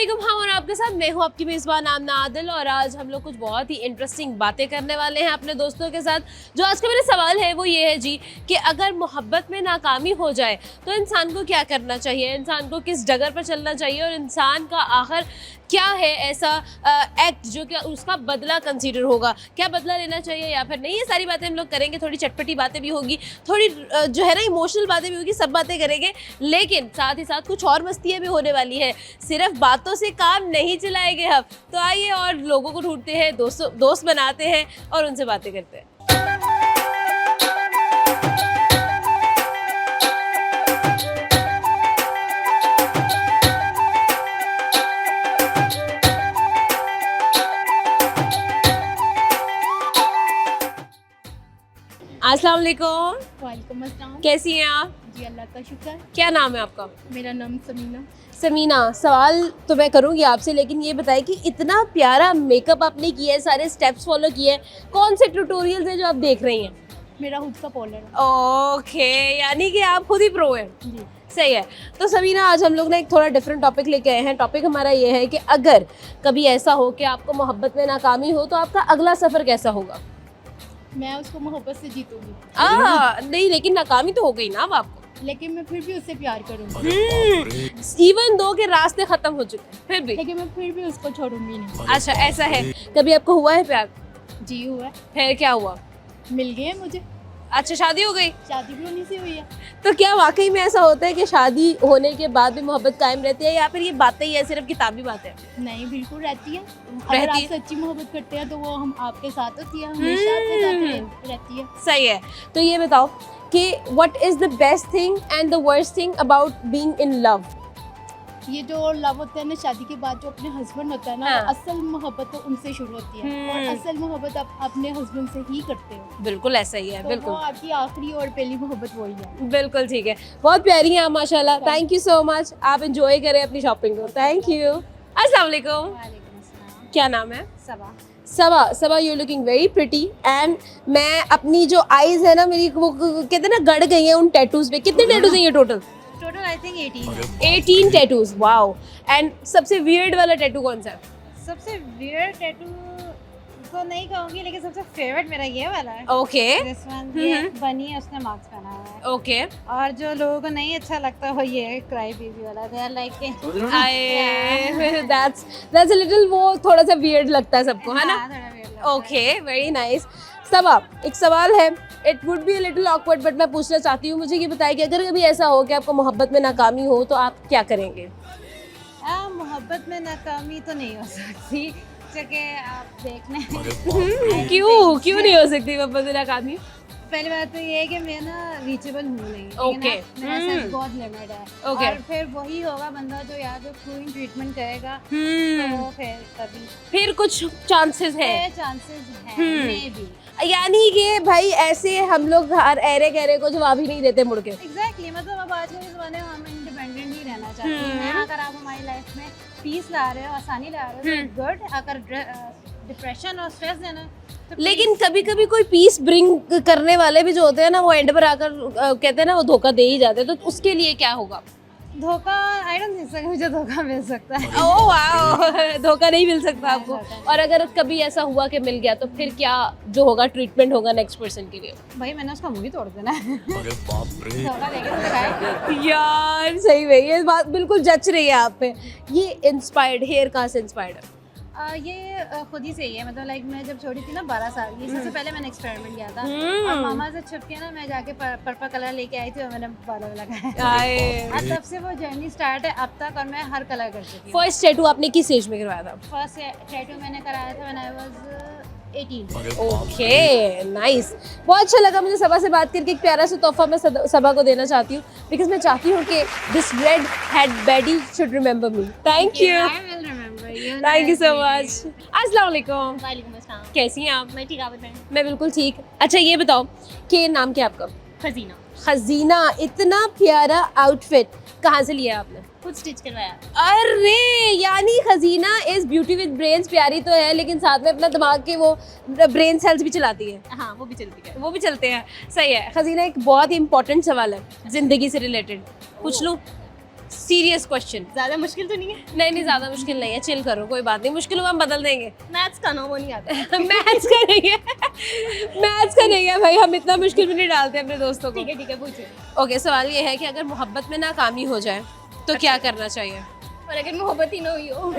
अस्सलामुअलैकुम। हम और आपके साथ मैं हूँ आपकी मेज़बान आमना आदिल और आज हम लोग कुछ बहुत ही इंटरेस्टिंग बातें करने वाले हैं अपने दोस्तों के साथ। जो आज का मेरा सवाल है वो ये है जी कि अगर मोहब्बत में नाकामी हो जाए तो इंसान को क्या करना चाहिए, इंसान को किस डगर पर चलना चाहिए और इंसान का आखिर क्या है ऐसा एक्ट जो कि उसका बदला कंसीडर होगा, क्या बदला लेना चाहिए या फिर नहीं। ये सारी बातें हम लोग करेंगे, थोड़ी चटपटी बातें भी होगी, थोड़ी जो है ना इमोशनल बातें भी होगी, सब बातें करेंगे। लेकिन साथ ही साथ कुछ और मस्तियाँ भी होने वाली है, सिर्फ बातों से काम नहीं चलाएंगे हम। तो आइए और लोगों को ढूंढते हैं, दोस्त बनाते हैं और उनसे बातें करते हैं। अस्सलाम वालेकुम। वालेकुम अस्सलाम। कैसी हैं आप? जी अल्लाह का शुक्र। क्या नाम है आपका? मेरा नाम समीना। समीना, सवाल तो मैं करूंगी आपसे, लेकिन ये बताइए कि इतना प्यारा मेकअप आपने किया है, सारे स्टेप्स फॉलो किए हैं, कौन से ट्यूटोरियल्स हैं जो आप देख रही हैं? मेरा खुद का पार्लर है। ओके, यानी कि आप खुद ही प्रो हैं। जी। सही है। तो समीना, आज हम लोग ना एक थोड़ा डिफरेंट टॉपिक लेके आए हैं। टॉपिक हमारा ये है कि अगर कभी ऐसा हो कि आपको मोहब्बत में नाकामी हो तो आपका अगला सफ़र कैसा होगा? मैं उसको मोहब्बत से जीतूंगी, नहीं, लेकिन नाकामी तो हो गई ना अब आपको। लेकिन मैं फिर भी उससे प्यार करूंगी। इवन दो के रास्ते खत्म हो चुके हैं फिर भी। लेकिन मैं फिर भी उसको छोड़ूंगी नहीं। अच्छा, ऐसा है। कभी आपको हुआ है प्यार? जी हुआ है। फिर क्या हुआ? मिल गए हैं मुझे। अच्छा, शादी हो गई? शादी भी उन्हीं से हुई है। तो क्या वाकई में ऐसा होता है कि शादी होने के बाद भी मोहब्बत कायम रहती है या फिर ये बातें ही है, सिर्फ किताबी बातें? नहीं, बिल्कुल रहती है। अगर आप सच्ची मोहब्बत करते हैं तो वो हम आपके साथ होती है, हमेशा आपके साथ रहती है। सही है। तो ये बताओ कि what is the best thing and the worst thing about being in love? ये जो लव होता है ना, शादी के बाद जो अपने हस्बैंड होता है ना, हाँ। वो असल मोहब्बत तो उनसे शुरू होती है और असल मोहब्बत आप अपने हस्बैंड से ही करते हो। बिल्कुल ऐसा ही है। तो बिल्कुल वो आपकी आखिरी और पहली मोहब्बत वही है। बिल्कुल ठीक है। बहुत प्यारी हैं आप माशाल्लाह। Thank you so much. आप एंजॉय करें अपनी शॉपिंग को। Thank you. अस्सलाम वालेकुम। क्या नाम है? Saba. Saba, you looking very pretty. And मैं अपनी जो आईज है ना मेरी, वो कहते हैं ना गड़ गई हैं उन टैटूज पे। कितने टैटूज हैं ये total? Total I think 18। 18 tattoos. Wow. And सबसे वियर्ड वाला टैटू कौन सा है? सबसे वियर्ड टैटू तो नहीं कहूंगी, लेकिन सबसे फेवरेट मेरा ये वाला है। ओके दिस वन, ये बनी है, उसने मार्क्स पहना हुआ है। ओके। और जो लोगों को नहीं अच्छा लगता वो ये क्राई बेबी वाला, they are like that's a little, वो थोड़ा सा वियर्ड लगता है सबको, है ना? थोड़ा weird लगता है। Okay, very nice. सबा, एक सवाल है, it would be little awkward but मैं पूछना चाहती हूँ। मुझे ये बताइए कि अगर कभी ऐसा हो कि आपको मोहब्बत में नाकामी हो तो आप क्या करेंगे? मोहब्बत में नाकामी तो नहीं हो सकती, क्योंकि आप देखने क्यों नहीं हो सकती मोहब्बत में नाकामी? पहली बात तो ये है कि मैं ना रीचेबल हूँ नहीं। Okay. मेरा सेंस बहुत लिमिट है। Okay. और फिर वही होगा बंदा जो या तो क्रूइंग ट्रीटमेंट करेगा, तो फिर कुछ चांसेस है। चांसेस हैं मे बी। यानी कि भाई ऐसे हम लोग हर एरे गहरे को जवाब ही नहीं देते मुड़ के। एग्जैक्टली, मतलब अब आज के ज़माने में हम इंडिपेंडेंट ही रहना चाहते हैं। अगर आप हमारी लाइफ में पीस ला रहे हो, आसानी ला रहे हो, गुड। अगर डिप्रेशन और स्ट्रेस देना तो लेकिन कभी कभी कोई पीस ब्रिंग करने वाले भी जो होते हैं ना, वो एंड पर आकर कहते हैं ना, वो धोखा दे ही जाते हैं। तो उसके लिए क्या होगा? धोखा, आई डोंट थिंक सो मुझे धोखा मिल सकता है। ओह वाओ, धोखा नहीं मिल सकता आपको। और अगर कभी ऐसा हुआ कि मिल गया तो फिर क्या जो होगा ट्रीटमेंट होगा नेक्स्ट पर्सन के लिए? भाई मैंने उसका मुंह ही तोड़ देना है। धोखा देके तो दिखाए। यार सही में ये बात बिल्कुल जच रही है आप पे। ये इंस्पायर्ड हेयर कहाँ से इंस्पायर्ड है? ये खुद ही से ही है। मतलब लाइक मैं जब छोटी थी ना, 12 साल की, सबसे पहले मैंने एक्सपेरिमेंट किया था और मामा से छुप के ना मैं जाके पर्पल कलर लेके आई थी और मैंने बालों में लगाया। और तब से वो जर्नी स्टार्ट है अब तक, और मैं हर कलर कर चुकी हूँ। फर्स्ट टैटू आपने किस एज में करवाया था? फर्स्ट टैटू मैंने कराया था when I was 18। Okay, nice. बहुत अच्छा लगा मुझे सबा से बात करके। एक प्यारा सा तोहफा मैं सबा को देना चाहती हूँ, बिकॉज मैं चाहती हूँ कि this red head baddie should remember me. Thank you. I will remember you. Thank you so much. अस्सलाम वालेकुम। वालेकुम अस्सलाम। कैसी हैं आप? मैं ठीक, आप बताएं। मैं बिल्कुल ठीक। अच्छा ये बताओ कि नाम क्या आपका? खजीना। खजीना, इतना प्यारा आउटफिट कहाँ से लिया आपने? खुद स्टिच करवाया। अरे, यानी खजीना इज ब्यूटी विद ब्रेन्स। प्यारी तो है लेकिन साथ में अपना दिमाग के वो ब्रेन सेल्स भी चलाती है। हाँ, वो भी चलती है। वो भी चलते हैं। सही है। खजीना, एक बहुत ही इंपॉर्टेंट सवाल है जिंदगी से रिलेटेड, पूछ लूं? Serious question. ज्यादा मुश्किल तो नहीं है? नहीं ज्यादा मुश्किल नहीं है, चिल करो, कोई बात नहीं, मुश्किल हुआ हम बदल देंगे। मैथ्स का ना वो नहीं आता। मैथ्स का नहीं है, मैथ्स का नहीं है भाई, हम इतना मुश्किल में नहीं डालते अपने दोस्तों को। ठीक है पूछिए। ओके, सवाल ये है कि अगर मोहब्बत में नाकामी हो जाए तो क्या करना चाहिए? और अगर मोहब्बत ही ना हुई हो?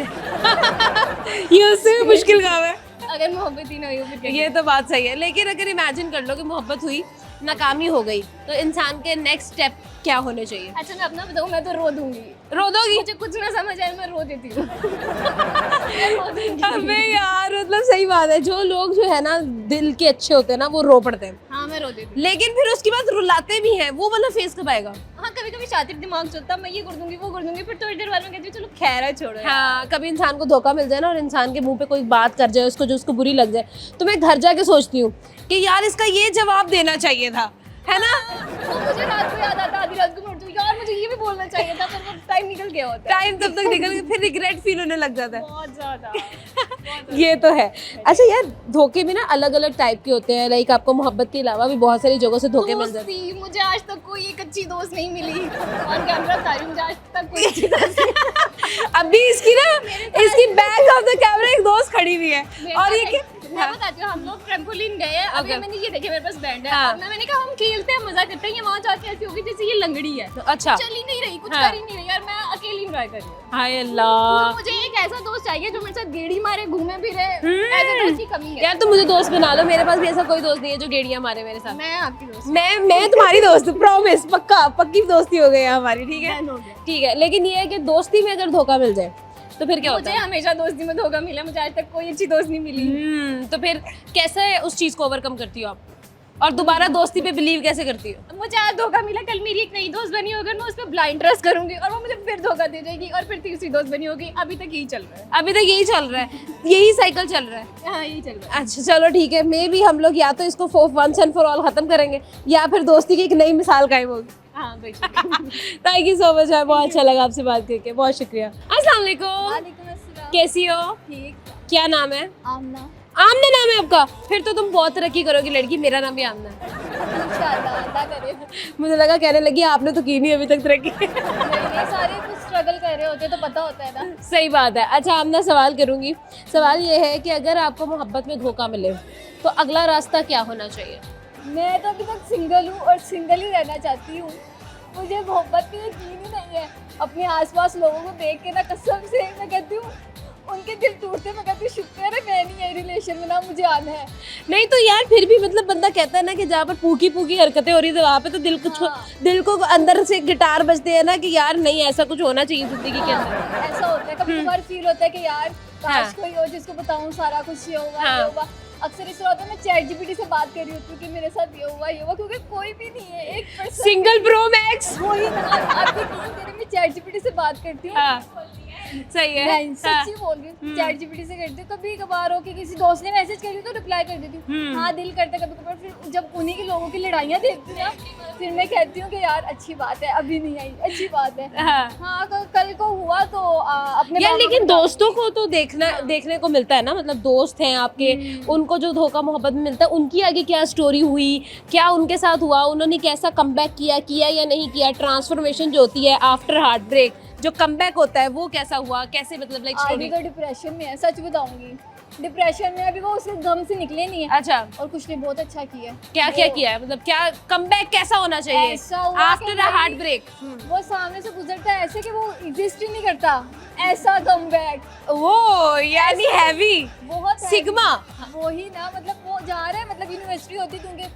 ये उससे भी मुश्किल काम है। अगर मोहब्बत ही ना हुई हो फिर क्या? ये तो बात सही है, लेकिन अगर इमेजिन कर लो कि मोहब्बत हुई, नाकामी हो गई, तो इंसान के नेक्स्ट स्टेप क्या होने चाहिए? अच्छा मैं अपना बताऊँ, मैं तो रो दूंगी। रो दोगी? मुझे कुछ ना समझ आए मैं रो देती हूँ। मैं रो दूंगी। अबे यार, मतलब सही बात है, जो लोग जो है ना दिल के अच्छे होते हैं ना वो रो पड़ते हैं, हाँ मैं रो देती हूँ। लेकिन फिर उसके बाद रुलाते भी हैं, वो वाला फेस कब आएगा? हाँ कभी कभी शातिर दिमाग चलता, मैं ये कर दूंगी वो कर दूंगी, फिर थोड़ी देर बाद में कहती हूँ चलो खैर है छोड़ो यार। हाँ, कभी इंसान को धोखा मिल जाए ना और इंसान के मुंह पे कोई बात कर जाए उसको, जो उसको बुरी लग जाए, तो मैं घर जाके सोचती हूँ कि यार इसका ये जवाब देना चाहिए था, है ना? तो मुझे रात को याद आता, आधी रात को मैं उठती हूँ यार मुझे ये भी बोलना चाहिए था, पर वो टाइम निकल गया होता है। टाइम तब तक निकल के फिर रिग्रेट फील होने लग जाता है। बहुत ज्यादा। ये तो है। अच्छा यार, धोखे भी ना अलग अलग टाइप के होते हैं, लाइक आपको मोहब्बत के अलावा भी बहुत सारी जगहों से धोखे मिल जाते हैं। दोस्ती, मुझे आज तक कोई एक अच्छी दोस्त नहीं मिली, और कैमरा सारी मुझे आज तक कोई अच्छी दोस्त नहीं। अभी इसकी बैक ऑफ द कैमरा एक दोस्त खड़ी हुई है, और ये कि मैं बताती हूँ, हम लोग ट्रैम्पोलिन गए हैं, अभी Okay. मैंने ये देखे मेरे पास बैंड है, हाँ। और मैंने कहा हम खेलते हैं मजा करते हैं, ये वहाँ जाके ऐसी होगी जैसे ये लंगड़ी है, अच्छा, चल ही नहीं रही, कुछ हाँ। कर ही नहीं रही, और मैं अकेली एंजॉय कर रही हूँ। हाय अल्लाह। तो मुझे एक ऐसा दोस्त चाहिए जो मेरे साथ गेड़ी मारे, घूमे फिरे, ऐसे दोस्त की कमी है। यार तुम मुझे दोस्त बना लो, मेरे पास भी ऐसा कोई दोस्त नहीं है जो गेड़ियां मारे मेरे साथ। मैं आपकी दोस्त मैं तुम्हारी दोस्त, प्रॉमिस, पक्का पक्की दोस्ती हो गई है हमारी, ठीक है? हो गया। ठीक है, लेकिन ये है कि दोस्ती में अगर धोखा मिल जाए तो फिर क्या होता मुझे है? हमेशा दोस्ती में धोखा मिला, मुझे आज तक कोई अच्छी दोस्त नहीं मिली। तो फिर कैसे उस चीज को ओवरकम करती हो आप, और दोबारा दोस्ती पे बिलीव कैसे करती हो? मुझे आज धोखा मिला, कल मेरी एक नई दोस्त बनी होगी, मैं उस पर ब्लाइंड ट्रस्ट करूंगी और वो मुझे फिर धोखा दे देगी, और फिर तीसरी दोस्त बनी होगी। अभी तक यही चल रहा है। अभी तक यही चल रहा है, यही साइकिल चल रहा है। हाँ यही चल रहा है। अच्छा चलो ठीक है, मे भी हम लोग या तो इसको वंस एंड फॉर ऑल खत्म करेंगे, या फिर दोस्ती की एक नई मिसाल कायम होगी। हाँ बेशक। थैंक यू सो मच यार, बहुत अच्छा लगा आपसे बात करके, बहुत शुक्रिया। अस्सलाम वालेकुम, वालेकुम अस्सलाम। कैसी हो? ठीक। क्या नाम है? आमना। आमना नाम है आपका? फिर तो तुम बहुत तरक्की करोगी लड़की, मेरा नाम भी आमना है। इंशाल्लाह अल्लाह करे। मुझे लगा कहने लगी आपने तो की नहीं अभी तक तरक्की। नहीं सारे कुछ स्ट्रगल कर रहे होते तो पता होता है ना। सही बात है। अच्छा आमना, सवाल करूंगी, सवाल ये है कि अगर आपको मोहब्बत में धोखा मिले तो अगला रास्ता क्या होना चाहिए? मैं तो अभी तक सिंगल हूँ और सिंगल ही रहना चाहती हूँ। मुझे मोहब्बत पे यकीन ही नहीं है। अपने आसपास लोगों को देख के ना कसम से मैं कहती हूँ उनके दिल टूटते, मैं कहती हूँ शुक्र है मैं नहीं है रिलेशन में, ना मुझे आना है। नहीं तो यार फिर भी मतलब बंदा कहता है ना कि जहाँ पर पूकी पूकी हरकतें हो रही है वहाँ पे तो दिल को अंदर से गिटार बजते हैं ना कि यार नहीं ऐसा कुछ होना चाहिए जिंदगी के अंदर। ऐसा होता है कभी कभार फील होता है कि यार काश कोई हो जिसको बताऊं सारा कुछ ये होगा ये होगा। अक्सर इस तरह होता है मैं चैट जीपीटी से बात कर रही होती हूँ कि मेरे साथ ये हुआ, क्योंकि कोई भी नहीं है, एक पर्सन सिंगल प्रो मैक्स। वही ना, आप यकीन करें मैं चैट जीपीटी से बात करती हूँ। सही है, मैं सच्ची बोल रही हूँ, चैट जीपीटी से करती हूँ। कभी कभार हो कि किसी दोस्त ने मैसेज करी तो रिप्लाई कर देती हूँ, हाँ दिल करता कभी कभार। फिर जब उन्हीं के लोगों की लड़ाइयाँ देखती हूँ ना, फिर मैं कहती हूँ कि यार अच्छी बात है अभी नहीं आई, अच्छी बात है। हाँ कल को हुआ तो अपने यार लेकिन दोस्तों को तो देखने को मिलता है ना, मतलब दोस्त हैं आपके, उनको जो धोखा मोहब्बत में मिलता है उनकी आगे क्या स्टोरी हुई, क्या उनके साथ हुआ, उन्होंने कैसा कमबैक किया या नहीं किया, ट्रांसफॉर्मेशन जो होती है आफ्टर हार्ट ब्रेक, जो कमबैक होता है वो कैसा हुआ, कैसे मतलब लाइक अभी तो डिप्रेशन में है, सच बताऊंगी डिप्रेशन में। अभी वो उसके गम से निकले नहीं है। अच्छा, और कुछ ने बहुत अच्छा किया है। क्या किया है, मतलब क्या कमबैक कैसा होना चाहिए ऐसा हुआ आफ्टर अ हार्ट ब्रेक? वो सामने से गुजरता है ऐसे कि वो एग्जिस्ट ही नहीं करता, ऐसा कमबैक। वो यानी हैवी बहुत सिग्मा। वो ही ना, मतलब वो जा रहा है, मतलब यूनिवर्सिटी होती क्योंकि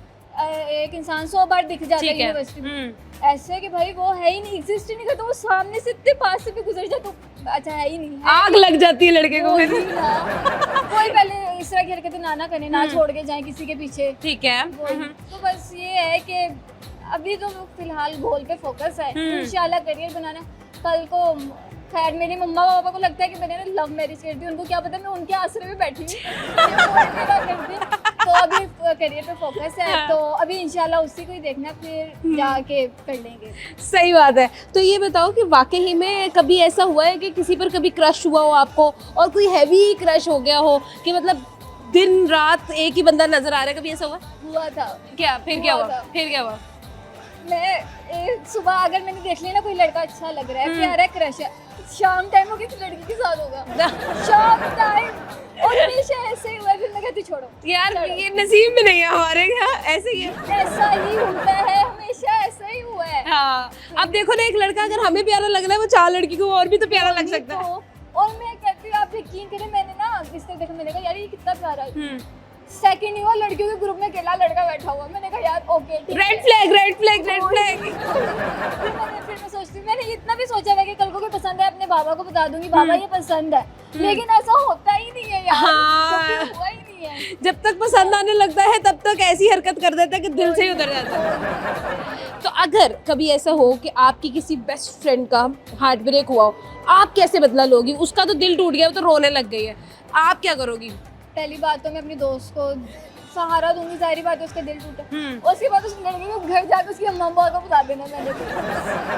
एक इंसान 100 बार दिख जाता है यूनिवर्सिटी में, ऐसे कि भाई वो है ही नहीं, एग्जिस्ट ही नहीं करता। वो सामने से इतने पास से भी गुजर जाए तो अच्छा है ही नहीं है। आग लग जाती है लड़के को फिर। कोई पहले इस तरह की हरकतें ना करें, ना छोड़ के जाए किसी के पीछे। ठीक है। तो बस ये है कि अभी तो फिलहाल गोल पे फोकस है, इंशाल्लाह करियर बनाना। कल को खैर मेरी मम्मा पापा को लगता है कि मैंने लव मैरिज कर दी, उनको क्या पता मैं उनके आसरे में बैठी हूँ। तो अभी करियर पे फोकस है, तो अभी इंशाल्लाह उसी को ही देखना, फिर जाके कर लेंगे। सही बात है। तो ये बताओ कि वाकई में कभी ऐसा हुआ है कि किसी पर कभी क्रश हुआ हो आपको, और कोई हैवी क्रश हो गया हो कि मतलब दिन रात एक ही बंदा नजर आ रहा है, कभी ऐसा हुआ? हुआ था। क्या फिर क्या हुआ? था। फिर क्या हुआ? मैं सुबह अगर मैंने देख लिया ना कोई लड़का अच्छा लग रहा है, प्यारा क्रश है, शाम टाइम वो किसी लड़की के साथ होगा, शाम टाइम, और हमेशा ऐसे ही हुआ है। फिर मैं कहती छोड़ो यार ये नसीब में नहीं है हमारे यहाँ, ऐसे ही है। ऐसा ही होता है, हमेशा ऐसा ही हुआ है। हाँ, अब देखो ना, एक लड़का अगर हमें प्यारा लग रहा है, वो 4 लड़की को और भी तो प्यारा लग सकता है। और मैं कहती हूँ, आप यकीन करें, मैंने ना इससे देखा, मैंने कहा यार ये कितना प्यारा है। सेकंड ही हुआ, लड़कियों के ग्रुप में अकेला लड़का बैठा हुआ, मैंने कहा यार ओके ठीक है। Red flag, red flag, red flag. फिर मैं सोचती हूँ, मैंने इतना भी सोचा है कि कल को कोई पसंद है अपने बाबा को बता दूंगी, बाबा ये पसंद है, लेकिन ऐसा होता ही नहीं है यार। हाँ। कभी हुआ ही नहीं है। जब तक पसंद आने लगता है तब तक ऐसी हरकत कर देता है कि दिल से ही उतर जाता है। तो अगर कभी ऐसा हो कि आपकी किसी बेस्ट फ्रेंड का हार्ट ब्रेक हुआ हो, आप कैसे बदला लोगी? उसका तो दिल टूट गया, वो तो रोने लग गई है, आप क्या करोगी? पहली बात तो मैं अपने दोस्त को सहारा दूंगी, सारी बात है, उसका दिल टूटा। उसके बाद उस लड़के को घर जाकर उसकी अम्मा अब्बा को बता देना, मैंने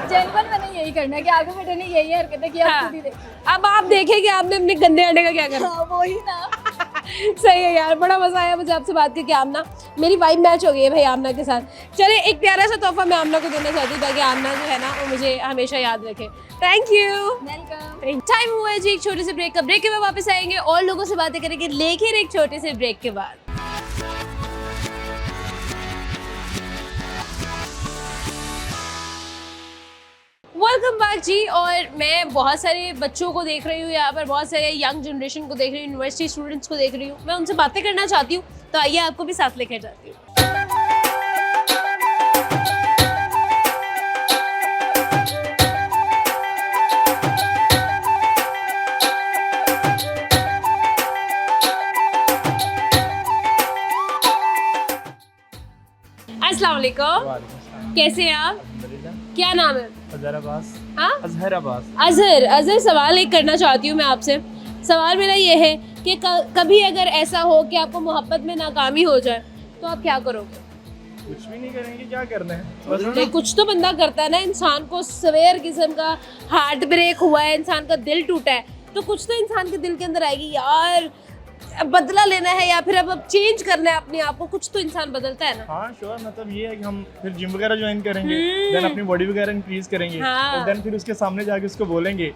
जेन्युइन मैंने यही करना है कि आगे बेटे ने यही हरकत है कि आप खुद ही देखिए। अब आप देखें कि आपने अपने गंदे अंडे का क्या करना। हाँ, वही ना। सही है यार, बड़ा मजा आया मुझे आपसे बात करके आमना, मेरी वाइब मैच हो गई है भाई आमना के साथ। चले एक प्यारा सा तोहफा मैं आमना को देना चाहती हूँ ताकि आमना जो है ना वो मुझे हमेशा याद रखे। Thank you. वेलकम। टाइम हुआ है जी एक छोटे से ब्रेक का, ब्रेक के बाद वापस आएंगे और लोगों से बातें करेंगे, लेकिन एक छोटे से ब्रेक के बाद। वेलकम बैक जी। और मैं बहुत सारे बच्चों को देख रही हूँ यहाँ पर, बहुत सारे यंग जनरेशन को देख रही हूँ, यूनिवर्सिटी स्टूडेंट्स को देख रही हूँ, मैं उनसे बातें करना चाहती हूँ, तो आइए आपको भी साथ लेकर जाती हूँ। अस्सलाम वालेकुम, कैसे हैं आप? क्या नाम है? अजहर अब्बास। हाँ, अजहर अब्बास। अजहर सवाल एक करना चाहती हूँ मैं आपसे। सवाल मेरा ये है कि कभी अगर ऐसा हो कि आपको मोहब्बत में नाकामी हो जाए तो आप क्या करोगे? कुछ भी नहीं करेंगे, क्या करना है बस। नहीं, कुछ तो बंदा करता है ना। इंसान को सवेर किस्म का हार्ट ब्रेक हुआ है, इंसान का दिल टूटा है, तो कुछ तो इंसान के दिल के अंदर आएगी यार, अब बदला लेना है या फिर अब चेंज करना है अपने आप को, कुछ तो इंसान बदलता है ना। हाँ श्योर, मतलब ये है कि हम फिर जिम वगैरह ज्वाइन करेंगे, देन अपनी बॉडी वगैरह इंक्रीज करेंगे, हाँ। और देन फिर उसके सामने जाके उसको बोलेंगे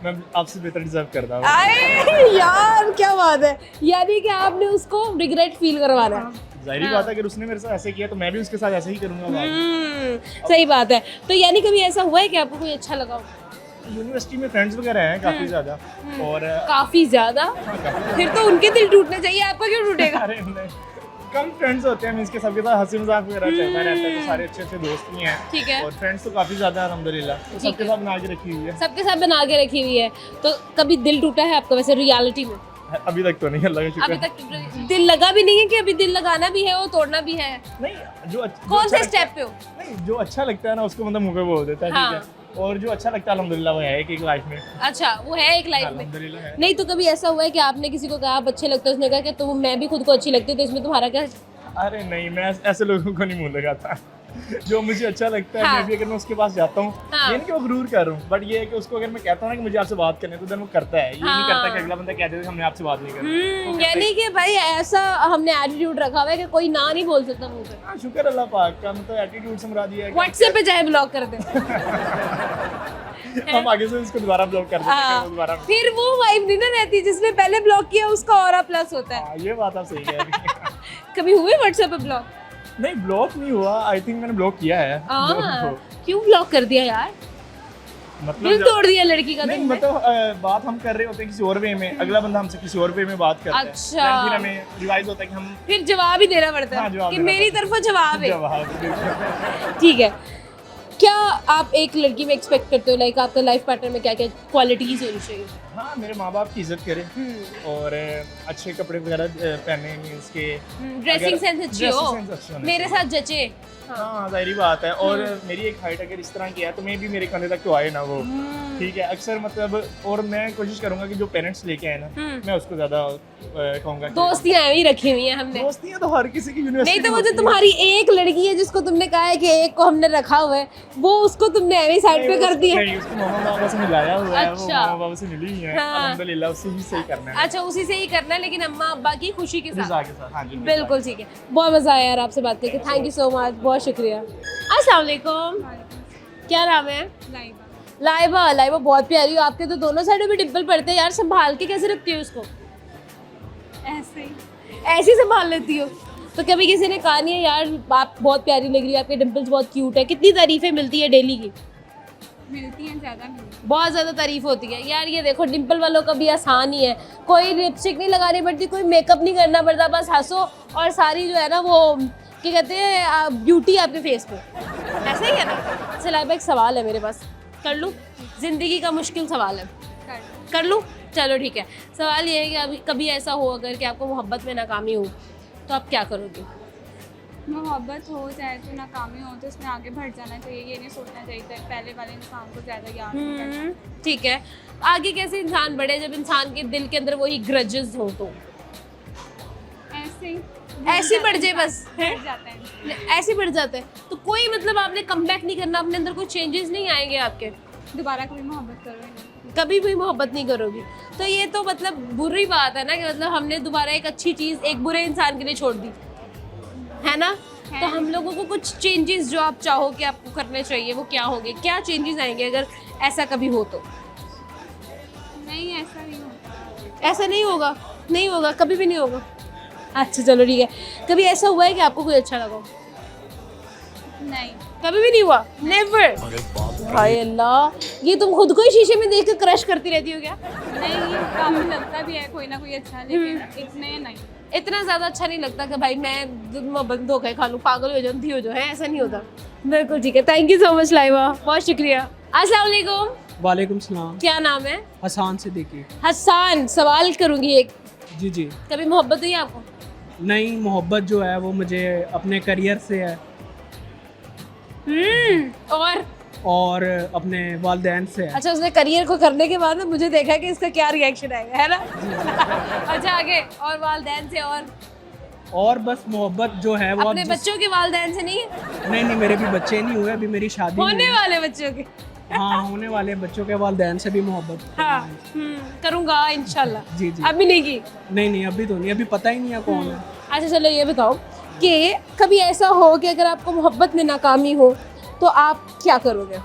मैं आपसे बेहतर डिजर्व करता हूँ। अरे यार क्या बात है, यानी कि आपने उसको रिग्रेट फील करवाना है। जाहिर बात है, अगर उसने मेरे साथ ऐसे किया तो मैं भी उसके साथ ऐसे ही करूँगा बाद में। सही बात है। तो यानी कभी ऐसा हुआ है कि आपको कोई अच्छा लगा हो? यूनिवर्सिटी में फ्रेंड्स वगैरह हैं काफी ज्यादा, और काफी ज्यादा? फिर तो उनके दिल टूटने चाहिए, आपका क्यों टूटेगा? अरे नहीं, कम फ्रेंड्स होते हैं, मींस के सबके साथ हंसी मजाक वगैरह चलता रहता है, तो सारे अच्छे अच्छे दोस्त भी हैं। ठीक है। और फ्रेंड्स तो काफी ज्यादा है अल्हम्दुलिल्लाह, तो सबके साथ बना के रखी हुई है। सबके साथ बना के रखी हुई है। तो कभी दिल टूटा है आपका वैसे रियलिटी में? अभी तक तो नहीं, अल्लाह का शुक्र। अभी तक दिल लगा भी नहीं है कि अभी दिल लगाना भी है और तोड़ना भी है? नहीं, जो कौन अच्छा से स्टेप पे हो? नहीं, जो अच्छा लगता है ना उसको मतलब मुंह पे बोल देता है, ठीक है। और जो अच्छा लगता है अल्हम्दुलिल्लाह वो है एक लाइफ में। अच्छा, वो है एक लाइफ में। अल्हम्दुलिल्लाह है। नहीं तो कभी ऐसा हुआ है कि आपने किसी को कहा आप अच्छे लगते हो, उसने कहा कि तुम मैं भी खुद को अच्छी लगती हूँ, तो इसमें तुम्हारा क्या? अरे नहीं, मैं ऐसे लोगों को नहीं मुंह लगाता। जो मुझे अच्छा लगता है, हाँ। मैं भी अगर मैं उसके पास जाता हूँ, हाँ। ये नहीं कि वो गुरूर कर रहा हूँ, बट ये है कि उसको अगर मैं कहता हूँ ना कि मुझे आपसे बात करनी है, तो देन वो करता है। ये नहीं करता कि अगला बंदा कह दे हमने आपसे बात नहीं करनी। यानी कि भाई ऐसा हमने एटीट्यूड रखा हुआ है कि कोई ना नहीं बोल सकता मुंह पे। हाँ, शुक्र अल्लाह पाक का, मतलब एटीट्यूड से मुराद ये है कि व्हाट्सएप पे चाहे ब्लॉक कर दे। हम आगे से उसको दोबारा ब्लॉक कर देते हैं, वो दोबारा। फिर वो वाइब नहीं ना रहती, जिसने पहले ब्लॉक किया उसका ऑरा प्लस होता है। हाँ, ये बात आप सही कह रही हैं। कभी हुए व्हाट्सएप पे ब्लॉक? नहीं, ब्लॉक नहीं हुआ, आई थिंक मैंने ब्लॉक किया है। क्यों ब्लॉक कर दिया यार? दिल मतलब तोड़ दिया लड़की का? नहीं, तुमने? मतलब बात हम कर रहे होते हैं किसी और वे में, अगला बंदा हमसे किसी और वे में बात करता है। अच्छा। Then फिर हमें रियलाइज होता है कि हम फिर जवाब ही देना पड़ता हाँ, है जवाब कि देना मेरी पड़ता तरफ जवाब है। जवाब बिल्कुल। ठीक है। क्या आप एक लड़की में एक्सपेक्ट करते हो, लाइक आपका लाइफ पार्टनर में क्या क्या क्वालिटीज होनी चाहिए? हाँ, मेरे माँ बाप की इज्जत करे और अच्छे कपड़े वगैरह पहने, मीन्स के ड्रेसिंग सेंस अच्छी हो, dressing sense अच्छी होनी मेरे साथ जचे। हाँ, जाहिर बात है। और मेरी एक हाइट अगर इस तरह की है तो मैं भी मेरे कंधे तक तो आए ना वो, ठीक है। अक्सर मतलब, और मैं कोशिश करूंगा कि जो पेरेंट्स लेके आए ना, मैं उसको ज्यादा कहूँगा। दोस्तियां ही रखी हुई हैं हमने। दोस्तियाँ तो हर किसी की यूनिवर्सिटी नहीं तो वो जो तुम्हारी एक लड़की है जिसको तुमने कहा है कि एक को हमने रखा हुआ है, वो उसको तुमने ऐसी साइड पे कर दी है? नहीं, उसको मामा बाबा से मिलाया हुआ है, वो अच्छा। मामा बाबा से मिली ही है। हाँ। अल्हम्दुलिल्लाह उससे ही सही करना है। अच्छा, उसी से ही करना है, लेकिन अम्मा अब्बा की खुशी के साथ। रज़ा के साथ, हाँ जी, बिल्कुल ठीक है। बहुत मजा आया यार आपसे बात करके, थैंक यू सो मच, बहुत शुक्रिया। अस्सलाम वालेकुम, क्या नाम है? लाइबा। लाइबा बहुत प्यारी हो, आपके तो दोनों साइडों में डिम्पल पड़ते हैं यार, संभाल के कैसे रखती हो उसको? ऐसे ही ऐसे ही संभाल लेती हो? तो कभी किसी ने कहा नहीं है यार आप बहुत प्यारी लग रही है, आपके डिम्पल्स बहुत क्यूट है? कितनी तारीफें मिलती है डेली की? मिलती हैं, ज़्यादा मिलती हैं। बहुत ज़्यादा तारीफ होती है यार। ये देखो डिम्पल वालों का भी आसान ही है, कोई लिपस्टिक नहीं लगानी पड़ती, कोई मेकअप नहीं करना पड़ता, बस हंसो और सारी जो है ना वो क्या कहते हैं ब्यूटी आपके फेस पे, ऐसा ही है ना? चलो एक सवाल है मेरे पास, कर लूँ? ज़िंदगी का मुश्किल सवाल है, कर लूँ? चलो ठीक है। सवाल ये है कि अभी कभी ऐसा हो अगर कि आपको मोहब्बत में नाकामी हो तो आप क्या करोगे? मोहब्बत हो जाए तो नाकामी हो तो उसमें आगे बढ़ जाना चाहिए, ये नहीं सोचना चाहिए था पहले वाले इंसान को ज़्यादा याद नहीं करना। ठीक है, आगे कैसे इंसान बढ़े जब इंसान के दिल के अंदर वही ग्रजेस हो? तो ऐसे ही ऐसे बढ़ जाए बस, बढ़ जाता है। ऐसे बढ़ जाता है तो कोई मतलब आपने कमबैक नहीं करना, अपने अंदर कोई चेंजेस नहीं आएंगे आपके? दोबारा कभी मोहब्बत करो ही नहीं। कभी भी मोहब्बत नहीं करोगी तो ये तो मतलब बुरी बात है ना, कि मतलब हमने दोबारा एक अच्छी चीज़ एक बुरे इंसान के लिए छोड़ दी है ना? तो हम लोगों को कुछ चेंजेस जो आप चाहो कि आपको करने चाहिए वो क्या होंगे? क्या चेंजेस आएंगे अगर ऐसा कभी हो तो? नहीं, ऐसा नहीं होता। ऐसा नहीं होगा, नहीं होगा, कभी भी नहीं होगा। अच्छा चलो ठीक है, कभी ऐसा हुआ है कि आपको कोई अच्छा लगा? नहीं, कभी भी नहीं हुआ, नेवर। हाय अल्लाह, ये तुम खुद को ही शीशे में देख के क्रश करती रहती हो क्या? नहीं काफी लगता भी है कोई ना कोई अच्छा, लेकिन इतने नहीं। इतना ज़्यादा अच्छा नहीं लगता कि भाई मैं बंद होकर खा लूँ, पागल हो जाऊँ, अंधी हो जाऊँ, है? ऐसा नहीं होता। बिल्कुल ठीक है, thank you so much Laiba, बहुत शुक्रिया। अस्सलाम वालेकुम, वालेकुम सलाम। क्या नाम है? हसान सिद्दीकी। हसान। सवाल करूँगी एक, जी जी। कभी मोहब्बत हुई आपको? नहीं, मोहब्बत जो है वो मुझे अपने करियर से है और अपने वालिदैन से है। अच्छा, उसने करियर को करने के बाद ना मुझे देखा कि इसका क्या रिएक्शन आएगा, है ना? अच्छा आगे, और वालिदैन से और बस मोहब्बत जो है वो अपने बच्चों के वालिदैन से नहीं है? नहीं, मेरे भी बच्चे नहीं हुए, अभी मेरी शादी नहीं होने हुई। वाले बच्चों के? हाँ, होने वाले बच्चों के वालिदैन से भी मोहब्बत। हाँ, करूँगा इंशाल्लाह। जी जी। अभी नहीं की? नहीं, अभी तो नहीं, अभी पता ही नहीं है कौन है। अच्छा चलो ये बताओ कि कभी ऐसा हो कि अगर आपको मोहब्बत में नाकामी हो तो आप क्या करोगे?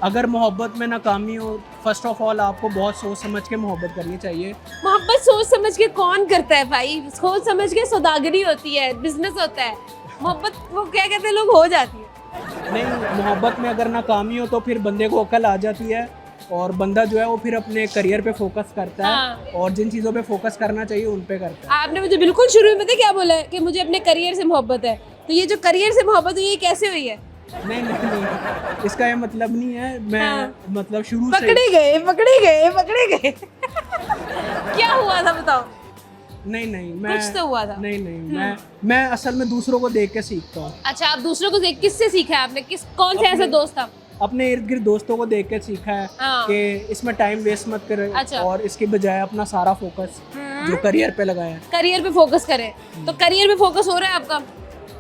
अगर मोहब्बत में नाकामी हो, फर्स्ट ऑफ ऑल आपको बहुत सोच समझ के मोहब्बत करनी चाहिए। मोहब्बत सोच समझ के कौन करता है भाई? सोच समझ के सौदागरी होती है, बिजनेस होता है। मोहब्बत वो क्या कहते हैं लोग, हो जाती है। नहीं, मोहब्बत में अगर नाकामी हो तो फिर बंदे को अकल आ जाती है और बंदा जो है वो फिर अपने करियर पे फोकस करता है। हाँ। और जिन चीज़ों पे फोकस करना चाहिए उन पे करता है। आपने मुझे बिल्कुल शुरू में पता है क्या बोला है कि मुझे अपने करियर से मोहब्बत है, तो ये जो करियर से मोहब्बत हुई ये कैसे हुई है? नहीं, इसका ये मतलब नहीं है। मैं हाँ। मतलब शुरू से पकड़े गए क्या हुआ था बताओ? नहीं मैं कुछ तो हुआ था। नहीं मैं असल में दूसरों को देख के सीखता हूँ। अच्छा, आप दूसरों को देख किससे सीखा है आपने? कौन से ऐसा दोस्त था? अपने इर्द गिर्द दोस्तों को देख के सीखा है हाँ। कि इसमें टाइम वेस्ट मत करें। अच्छा। और इसके बजाय अपना सारा फोकस जो करियर पे लगाया है। करियर पे फोकस करें, तो करियर पे फोकस हो रहा है आपका?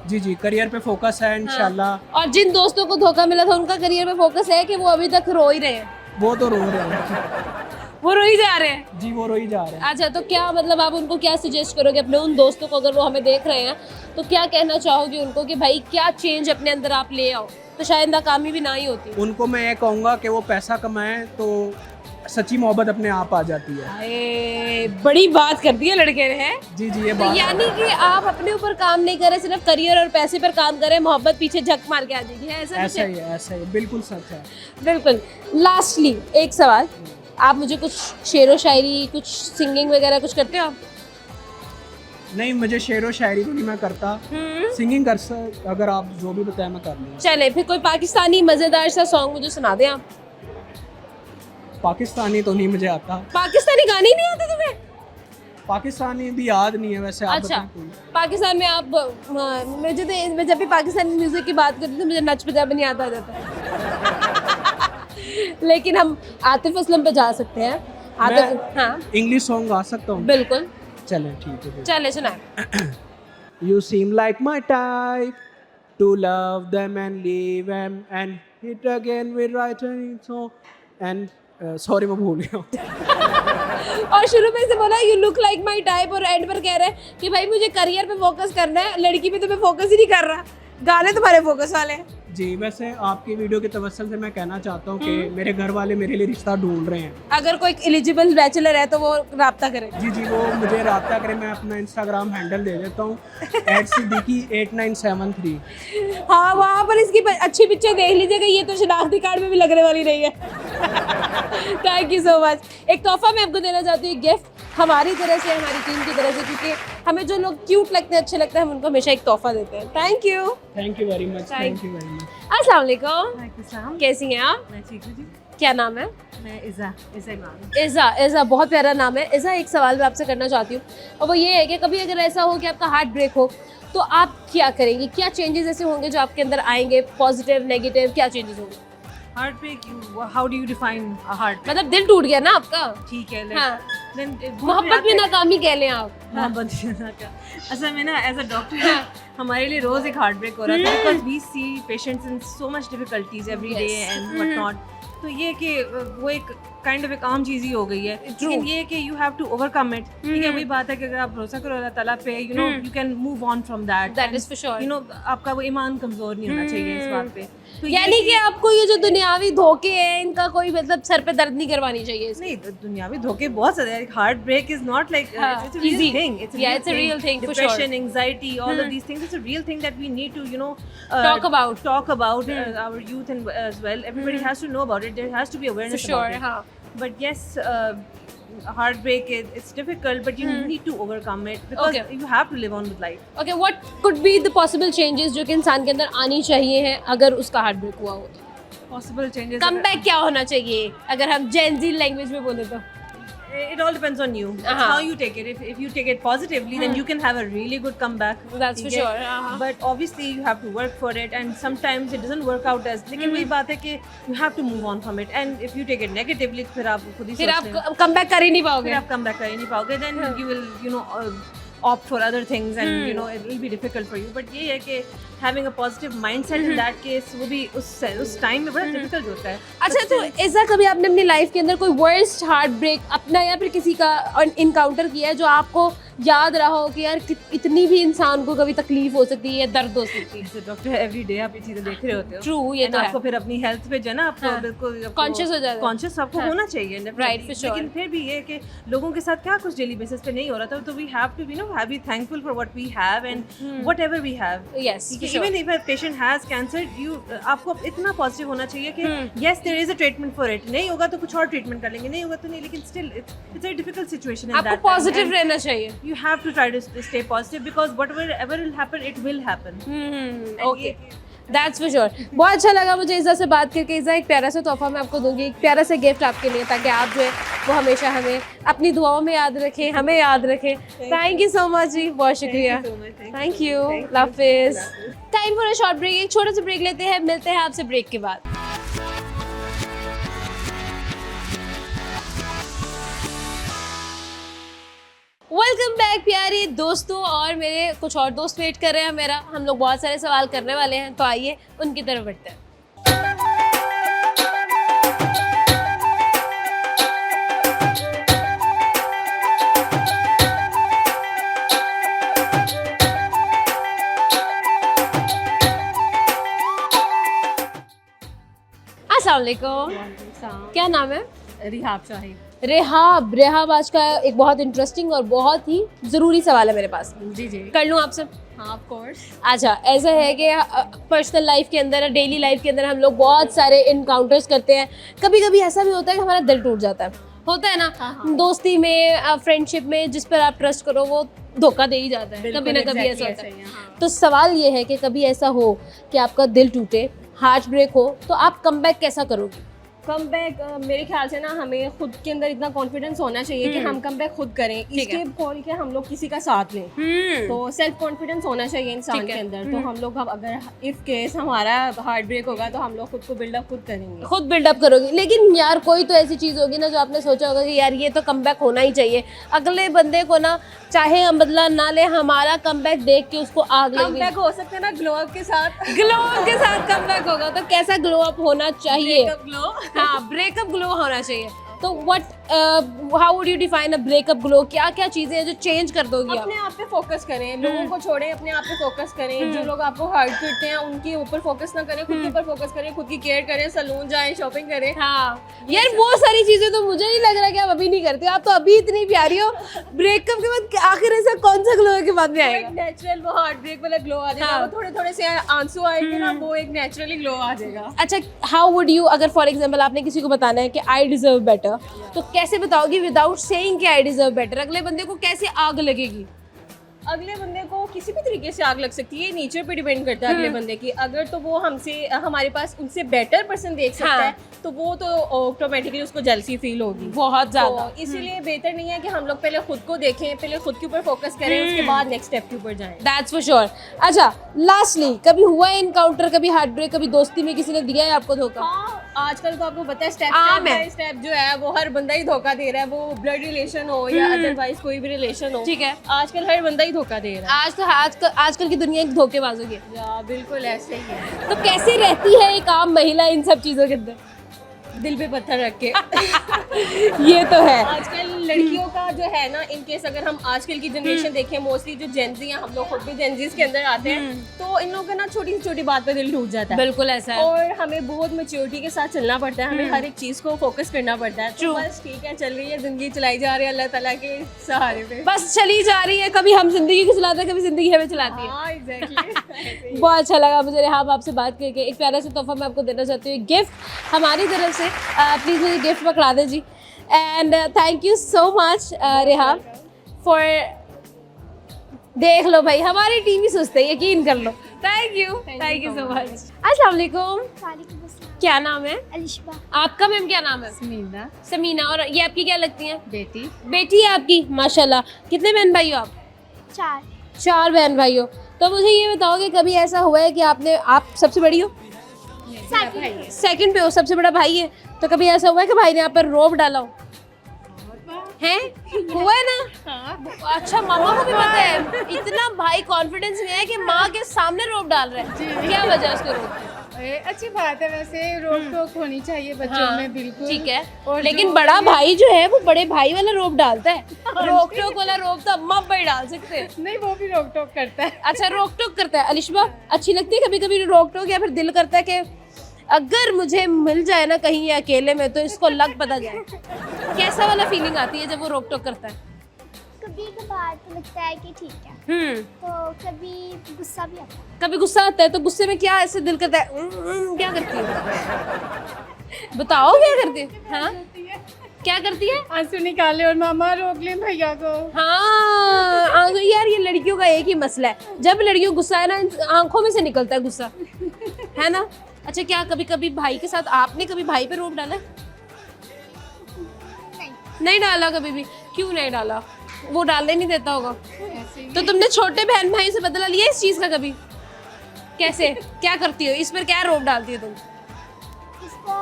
जी, करियर पे फोकस है इंशाल्लाह। और जिन दोस्तों को धोखा मिला था उनका करियर पे फोकस है कि वो अभी तक रो ही रहे हैं? वो तो रो रहे हैं। वो रो ही जा रहे हैं? जी, वो रो ही जा रहे हैं। अच्छा, तो क्या मतलब आप उनको क्या सजेस्ट करोगे अपने उन दोस्तों को, अगर वो हमें देख रहे हैं तो क्या कहना चाहोगे उनको कि भाई क्या चेंज अपने अंदर आप ले आओ, तो शायद नाकामी भी ना ही होती? उनको मैं ये कहूँगा कि वो पैसा कमाएं तो सच्ची मोहब्बत अपने आप आ जाती है। अरे बड़ी बात कर दी है लड़के ने, है? जी ये तो बात यानी कि आप अपने ऊपर काम नहीं करें, सिर्फ करियर और पैसे पर काम करें, मोहब्बत पीछे झक मार के आ जाएगी, है ऐसा? ऐसा ही बिल्कुल सच है। बिल्कुल। लास्टली एक सवाल, आप मुझे कुछ शेरो शायरी, कुछ सिंगिंग वगैरह कुछ करते हो आप? नहीं, मुझे शेर व शायरी तो नहीं मैं करता। सिंगिंग अगर आप जो भी बताएं मैं कर लूँगा। चले फिर कोई पाकिस्तानी मजेदार सा सॉन्ग मुझे सुना दें आप। पाकिस्तानी तो नहीं मुझे आता। पाकिस्तानी गाने नहीं आते तुम्हें? पाकिस्तानी भी याद नहीं है वैसे। आप अच्छा, बताएं कोई। पाकिस्तान में आप मुझे तो मैं जब भी पाकिस्तानी म्यूजिक की बात करती हूँ तो मुझे नच बजा भी नहीं आता जाता लेकिन हम आतिफ असलम पे जा सकते हैं। आतिफ, हाँ इंग्लिश सॉन्ग गा सकता हूँ। बिल्कुल, चलें ठीक है। चले सुनाए। You seem like my type to love them and leave them and hit again with writing so and sorry मैं भूल गया हूँ। और शुरू में से बोला you look like my type और एंड पर कह रहे हैं कि भाई मुझे करियर पे फोकस करना है, लड़की पे तो मैं फोकस ही नहीं कर रहा, गाने तुम्हारे फोकस वाले हैं। जी, वैसे आपकी वीडियो की तवस्सुल से मैं कहना चाहता हूँ कि मेरे घर वाले मेरे लिए रिश्ता ढूंढ रहे हैं। अगर कोई एलिजिबल बैचलर है तो वो राब्ता करे। जी जी, वो मुझे रब्ता करें, मैं अपना इंस्टाग्राम हैंडल दे देता हूँ @siddiqui8973। हाँ, वहाँ पर इसकी अच्छी पिक्चर देख लीजिएगा, ये तो शनाख्ती कार्ड में भी लगने वाली नहीं है। Thank you so much. एक तोहफा मैं आपको देना चाहती हूँ, गिफ्ट हमारी तरह से, हमारी टीम की तरफ से, क्योंकि हमें जो लोग क्यूट लगते हैं, अच्छे लगते हैं, हम उनको हमेशा एक तोहफा देते हैं। Thank you very much, thank you very much. अस्सलाम वालेकुम, कैसी हैं आप? मैं ठीक हूँ जी। क्या नाम है? मैं इज़ा इमाम। इज़ा, बहुत प्यारा नाम है। इज़ा, एक सवाल मैं आपसे करना चाहती हूँ, और वो ये है कि कभी अगर ऐसा हो कि आपका हार्ट ब्रेक हो तो आप क्या करेंगी? क्या चेंजेस ऐसे होंगे जो आपके अंदर आएंगे, पॉजिटिव नेगेटिव, क्या चेंजेस होंगे? Heart break, how do you define a heart? मतलब दिल टूट गया ना आपका? ठीक है, हाँ। then मोहब्बत में नाकामी कह लें आप। मोहब्बत का असल में ना एज अ डॉक्टर हमारे लिए रोज एक हार्ट ब्रेक हो रहा था, because we see patients in so much difficulties every day and what not. तो ये कि वो एक काइंड ऑफ एक आम चीज़ ही हो गई है, लेकिन ये कि you have to overcome it. ठीक है, वही बात है कि अगर आप भरोसा करो अल्लाह ताला पे, you know you can move on from that is for sure. You know आपका वो ईमान कमजोर नहीं होना चाहिए इस बात पे। तो यानी कि आपको ये जो दुनियावी धोखे हैं, इनका कोई मतलब सर पे दर्द नहीं करवानी चाहिए। नहीं, दुनियावी धोखे बहुत सारे हैं। Heart break is not like it's a real easy. Thing. Yeah, it's a real thing, for sure. Depression, anxiety, all of these things, it's a real thing that we need to, you know, Talk about. our youth and as well. Everybody has to know about it. There has to be For awareness sure, about it. हाँ। But yes, heartbreak it's difficult, but you need to overcome it because Okay. you have to live on with life. Okay, what could be the possible changes जो कि इंसान के अंदर आनी चाहिए हैं अगर उसका हार्ट ब्रेक हुआ हो तो? Possible changes. कमबैक क्या होना चाहिए अगर हम जेन ज़ी लैंग्वेज में बोले तो? It all depends on you. It's how you take it. If you take it positively, then you can have a really good comeback. That's for ठीक है? sure. But obviously you have to work for it, and sometimes it doesn't work out as. लेकिन वही बात है कि you have to move on from it. And if you take it negatively, फिर आप खुद ही फिर सोचते हैं, आप कमबैक कर ही नहीं फिर पाओगे। आप comeback कर ही नहीं पाओगे. Then you will, you know, opt for other things, and you know it will be difficult for you. But ये है कि having a positive mindset in that case, वो भी उस time में बड़ा difficult होता है. अच्छा, तो ऐसा कभी आपने अपनी लाइफ के अंदर कोई वर्स्ट हार्ट ब्रेक अपना या फिर किसी का इनकाउंटर किया है जो आपको याद रहा हो कि यार इतनी भी इंसान को कभी तकलीफ हो सकती है या दर्द हो सकती है? As a doctor, every day आप ये चीजें देख रहे होते हो. True, ये And तो है। आपको फिर अपनी हेल्थ पे जो है ना आपको बिल्कुल Conscious हो जाता है। कॉन्शियस आपको होना चाहिए definitely. Right, for sure. लेकिन फिर भी ये कि लोगों के साथ क्या कुछ डेली बेसिस पे नहीं हो रहा था, तो we have to, you know, be thankful for what we have and whatever we have. Yes, for sure. Even if a patient has cancer, आपको इतना पॉजिटिव होना चाहिए कि yes there is a treatment for it. नहीं होगा तो कुछ और ट्रीटमेंट कर लेंगे, नहीं होगा तो नहीं, लेकिन still it's a difficult situation in that आपको time. पॉजिटिव And रहना चाहिए। you have to try to stay positive because whatever will happen, it will happen. Okay, that's for sure. बहुत अच्छा लगा मुझे इज़ा से बात करके। इज़ा, एक प्यारा सा तोहफा मैं आपको दूंगी, एक प्यारा सा गिफ्ट आपके लिए, ताकि आप जो है वो हमेशा हमें अपनी दुआओं में याद रखें, हमें याद रखें। थैंक यू सो मच जी, बहुत शुक्रिया। थैंक यू, हाफिज़। Time for a short break, एक छोटा सा ब्रेक लेते हैं, मिलते हैं आपसे ब्रेक के बाद। वेलकम बैक प्यारे दोस्तों, और मेरे कुछ और दोस्त वेट कर रहे हैं मेरा। हम लोग बहुत सारे सवाल करने वाले हैं, तो आइए उनकी तरफ बढ़ते हैं। अस्सलाम वालेकुम, क्या नाम है? रिहाब शाही। रेहाब आज का एक बहुत इंटरेस्टिंग और बहुत ही ज़रूरी सवाल है मेरे पास। जी जी, कर लूँ आपसे? हाँ ऑफ कोर्स। अच्छा, ऐसा है कि पर्सनल लाइफ के अंदर, डेली लाइफ के अंदर हम लोग बहुत सारे इनकाउंटर्स करते हैं। कभी कभी ऐसा भी होता है कि हमारा दिल टूट जाता है, होता है ना? दोस्ती में, फ्रेंडशिप में, जिस पर आप ट्रस्ट करो वो धोखा दे ही जाता है, कभी ना कभी ऐसा होता है। तो सवाल ये है कि कभी ऐसा हो कि आपका दिल टूटे, हार्ट ब्रेक हो, तो आप कमबैक कैसा करोगे? कमबैक मेरे ख्याल से ना हमें खुद के अंदर इतना कॉन्फिडेंस होना चाहिए कि हम कमबैक खुद करें, इसके खोल के हम लोग किसी का साथ लें। तो सेल्फ कॉन्फिडेंस होना चाहिए इंसान के अंदर। तो हम लोग अगर इफ केस हमारा हार्ट ब्रेक होगा तो हम लोग खुद को बिल्डअप खुद करेंगे, खुद बिल्डअप करोगे। लेकिन यार कोई तो ऐसी चीज़ होगी ना जो आपने सोचा होगा कि यार ये तो कमबैक होना ही चाहिए। अगले बंदे को ना, चाहे हम बदला ना ले, हमारा कमबैक देख के उसको आग लगी। कमबैक हो सकता है ना ग्लो अप के साथ। ग्लो अप के साथ कमबैक होगा, तो कैसा ग्लो अप होना चाहिए? ग्लो हाँ, ब्रेकअप ग्लो होना चाहिए। तो how would you define a breakup glow? क्या क्या चीजें हैं जो चेंज कर दोगी आप? अपने आप पे फोकस करें, लोगों को छोड़ें, अपने आप पे फोकस करें। जो लोग आपको हर्ट करते हैं उनके ऊपर फोकस ना करें, खुद के ऊपर फोकस करें, खुद की केयर करें, सलून जाएं, शॉपिंग करें। हाँ यार, वो सारी चीजें तो मुझे नहीं लग रहा कि आप अभी नहीं करते हो। आप तो अभी इतनी प्यारी हो, ब्रेकअप के बाद आखिर ऐसा कौन सा ग्लो के बाद में आएगा? नेचुरल वो हार्ट ब्रेक वाला ग्लो आ जाएगा। वो थोड़े थोड़े से आंसू आएंगे ना, वो एक नेचुरली ग्लो आ जाएगा। अच्छा, हाउ वुड यू, अगर फॉर एग्जाम्पल आपने किसी को बताना है कि आई डिजर्व बेटर, तो कैसे बताओगी विदाउट सेइंग कि आई डिजर्व बेटर? अगले बंदे को कैसे आग लगेगी? अगले बंदे को किसी भी तरीके से आग लग सकती है, नेचर पे डिपेंड करता है अगले बंदे की। अगर तो वो हमसे हमारे पास उनसे बेटर पर्सन देख सकता हाँ। है तो वो तो ऑटोमेटिकली उसको जेलसी फील होगी बहुत ज्यादा। तो इसीलिए बेहतर नहीं है कि हम लोग पहले खुद को देखें, पहले खुद के ऊपर फोकस करें, उसके बाद नेक्स्ट स्टेप के ऊपर जाएं। That's for sure. अच्छा, लास्टली, कभी हुआ है इनकाउंटर, कभी हार्ट ब्रेक, कभी दोस्ती में किसी ने दिया है आपको धोखा? हाँ, आजकल तो आपको पता है आम है। स्टेप जो है वो हर बंदा ही धोखा दे रहा है, वो ब्लड रिलेशन हो या अदरवाइज कोई भी रिलेशन हो। ठीक है। आजकल हर बंदा ही धोखा दे रहा है। आजकल की दुनिया एक धोखेबाजों की है। या बिल्कुल ऐसे ही है, तो कैसे रहती है एक आम महिला इन सब चीजों के अंदर? दिल पे पत्थर रख के। ये तो है। आजकल लड़कियों का जो है ना, इन केस अगर हम आजकल की जनरेशन देखें, मोस्टली जो जेंजी हैं, हम लोग खुद भी जेंजीज के अंदर आते हैं, तो इन लोगों का ना छोटी सी छोटी बात पे दिल टूट जाता है। बिल्कुल ऐसा है। और हमें बहुत मैच्योरिटी के साथ चलना पड़ता है, हमें हर एक चीज को फोकस करना पड़ता है। तो बस ठीक है, चल रही है जिंदगी, चलाई जा रही है अल्लाह ताला के सहारे पे। बस चली जा रही है, कभी हम जिंदगी को चलाते हैं, कभी जिंदगी हमें चलाती है। हाँ एग्जैक्टली। बहुत अच्छा लगा मुझे रेहाब आपसे बात करके। एक प्यारा सा तोहफा मैं आपको देना चाहती हूँ, गिफ्ट हमारी तरफ से। प्लीज़ मुझे गिफ्ट पकड़ा दे जी। And thank you so much Rehab for, देख लो भाई हमारी टीम ही सुस्त है, यकीन कर लो। Thank you so much. अस्सलाम वालेकुम, क्या नाम है? अलिशबा। आपका मैम क्या नाम है? समीना, समीना। और ये आपकी क्या लगती हैं? बेटी। बेटी है आपकी, माशाल्लाह। कितने बहन भाई हो आप? 4। 4 बहन भाई हो। तो मुझे ये बताओ कि कभी ऐसा हुआ है कि आप सबसे बड़ी हो, सेकंड पे हो, सबसे बड़ा भाई है, तो कभी ऐसा हुआ है कि भाई ने आप पर रोब डाला हो? हैं? हुआ है ना? अच्छा, मामा को भी पता है। इतना भाई कॉन्फिडेंस में है कि माँ के सामने रोब डाल रहा है। क्या वजह है उसके रोब की? अच्छी बात है, वैसे रोक टोक होनी चाहिए बच्चों में, बिल्कुल ठीक है। और लेकिन जो बड़ा भाई जो है वो बड़े भाई वाला रोब डालता है। रोक टोक वाला रोब तो अम्मा अब्बा ही डाल सकते हैं। नहीं, वो भी रोक टोक करता है। अच्छा, रोक टोक करता है। अलिशबा, अच्छी लगती है कभी कभी रोक टोक, या फिर दिल करता है कि अगर मुझे मिल जाए ना कहीं अकेले में तो इसको लग पता जाए? कैसा वाला फीलिंग आती है जब वो रोक टोक करता है? कभी कभार तो लगता है कि ठीक है, तो कभी गुस्सा भी आता है। कभी गुस्सा आता है, तो गुस्से में क्या ऐसे दिल करता है? क्या करती है? बताओ क्या करती है? हाँ, क्या करती है? आंसू निकाले और मामा रोक ले भैया को। हाँ यार, ये लड़कियों का एक ही मसला है, जब लड़कियों को गुस्सा है ना, आंखों में से निकलता है गुस्सा, है ना? अच्छा, क्या कभी कभी भाई के साथ आपने कभी भाई पे रोब डाला है? नहीं डाला कभी भी? क्यों नहीं डाला? वो डालने नहीं देता होगा। तो तुमने छोटे बहन भाई से बदला लिया इस चीज का कभी? कैसे, क्या करती हो? इस पर क्या रोब डालती हो तुम? इसको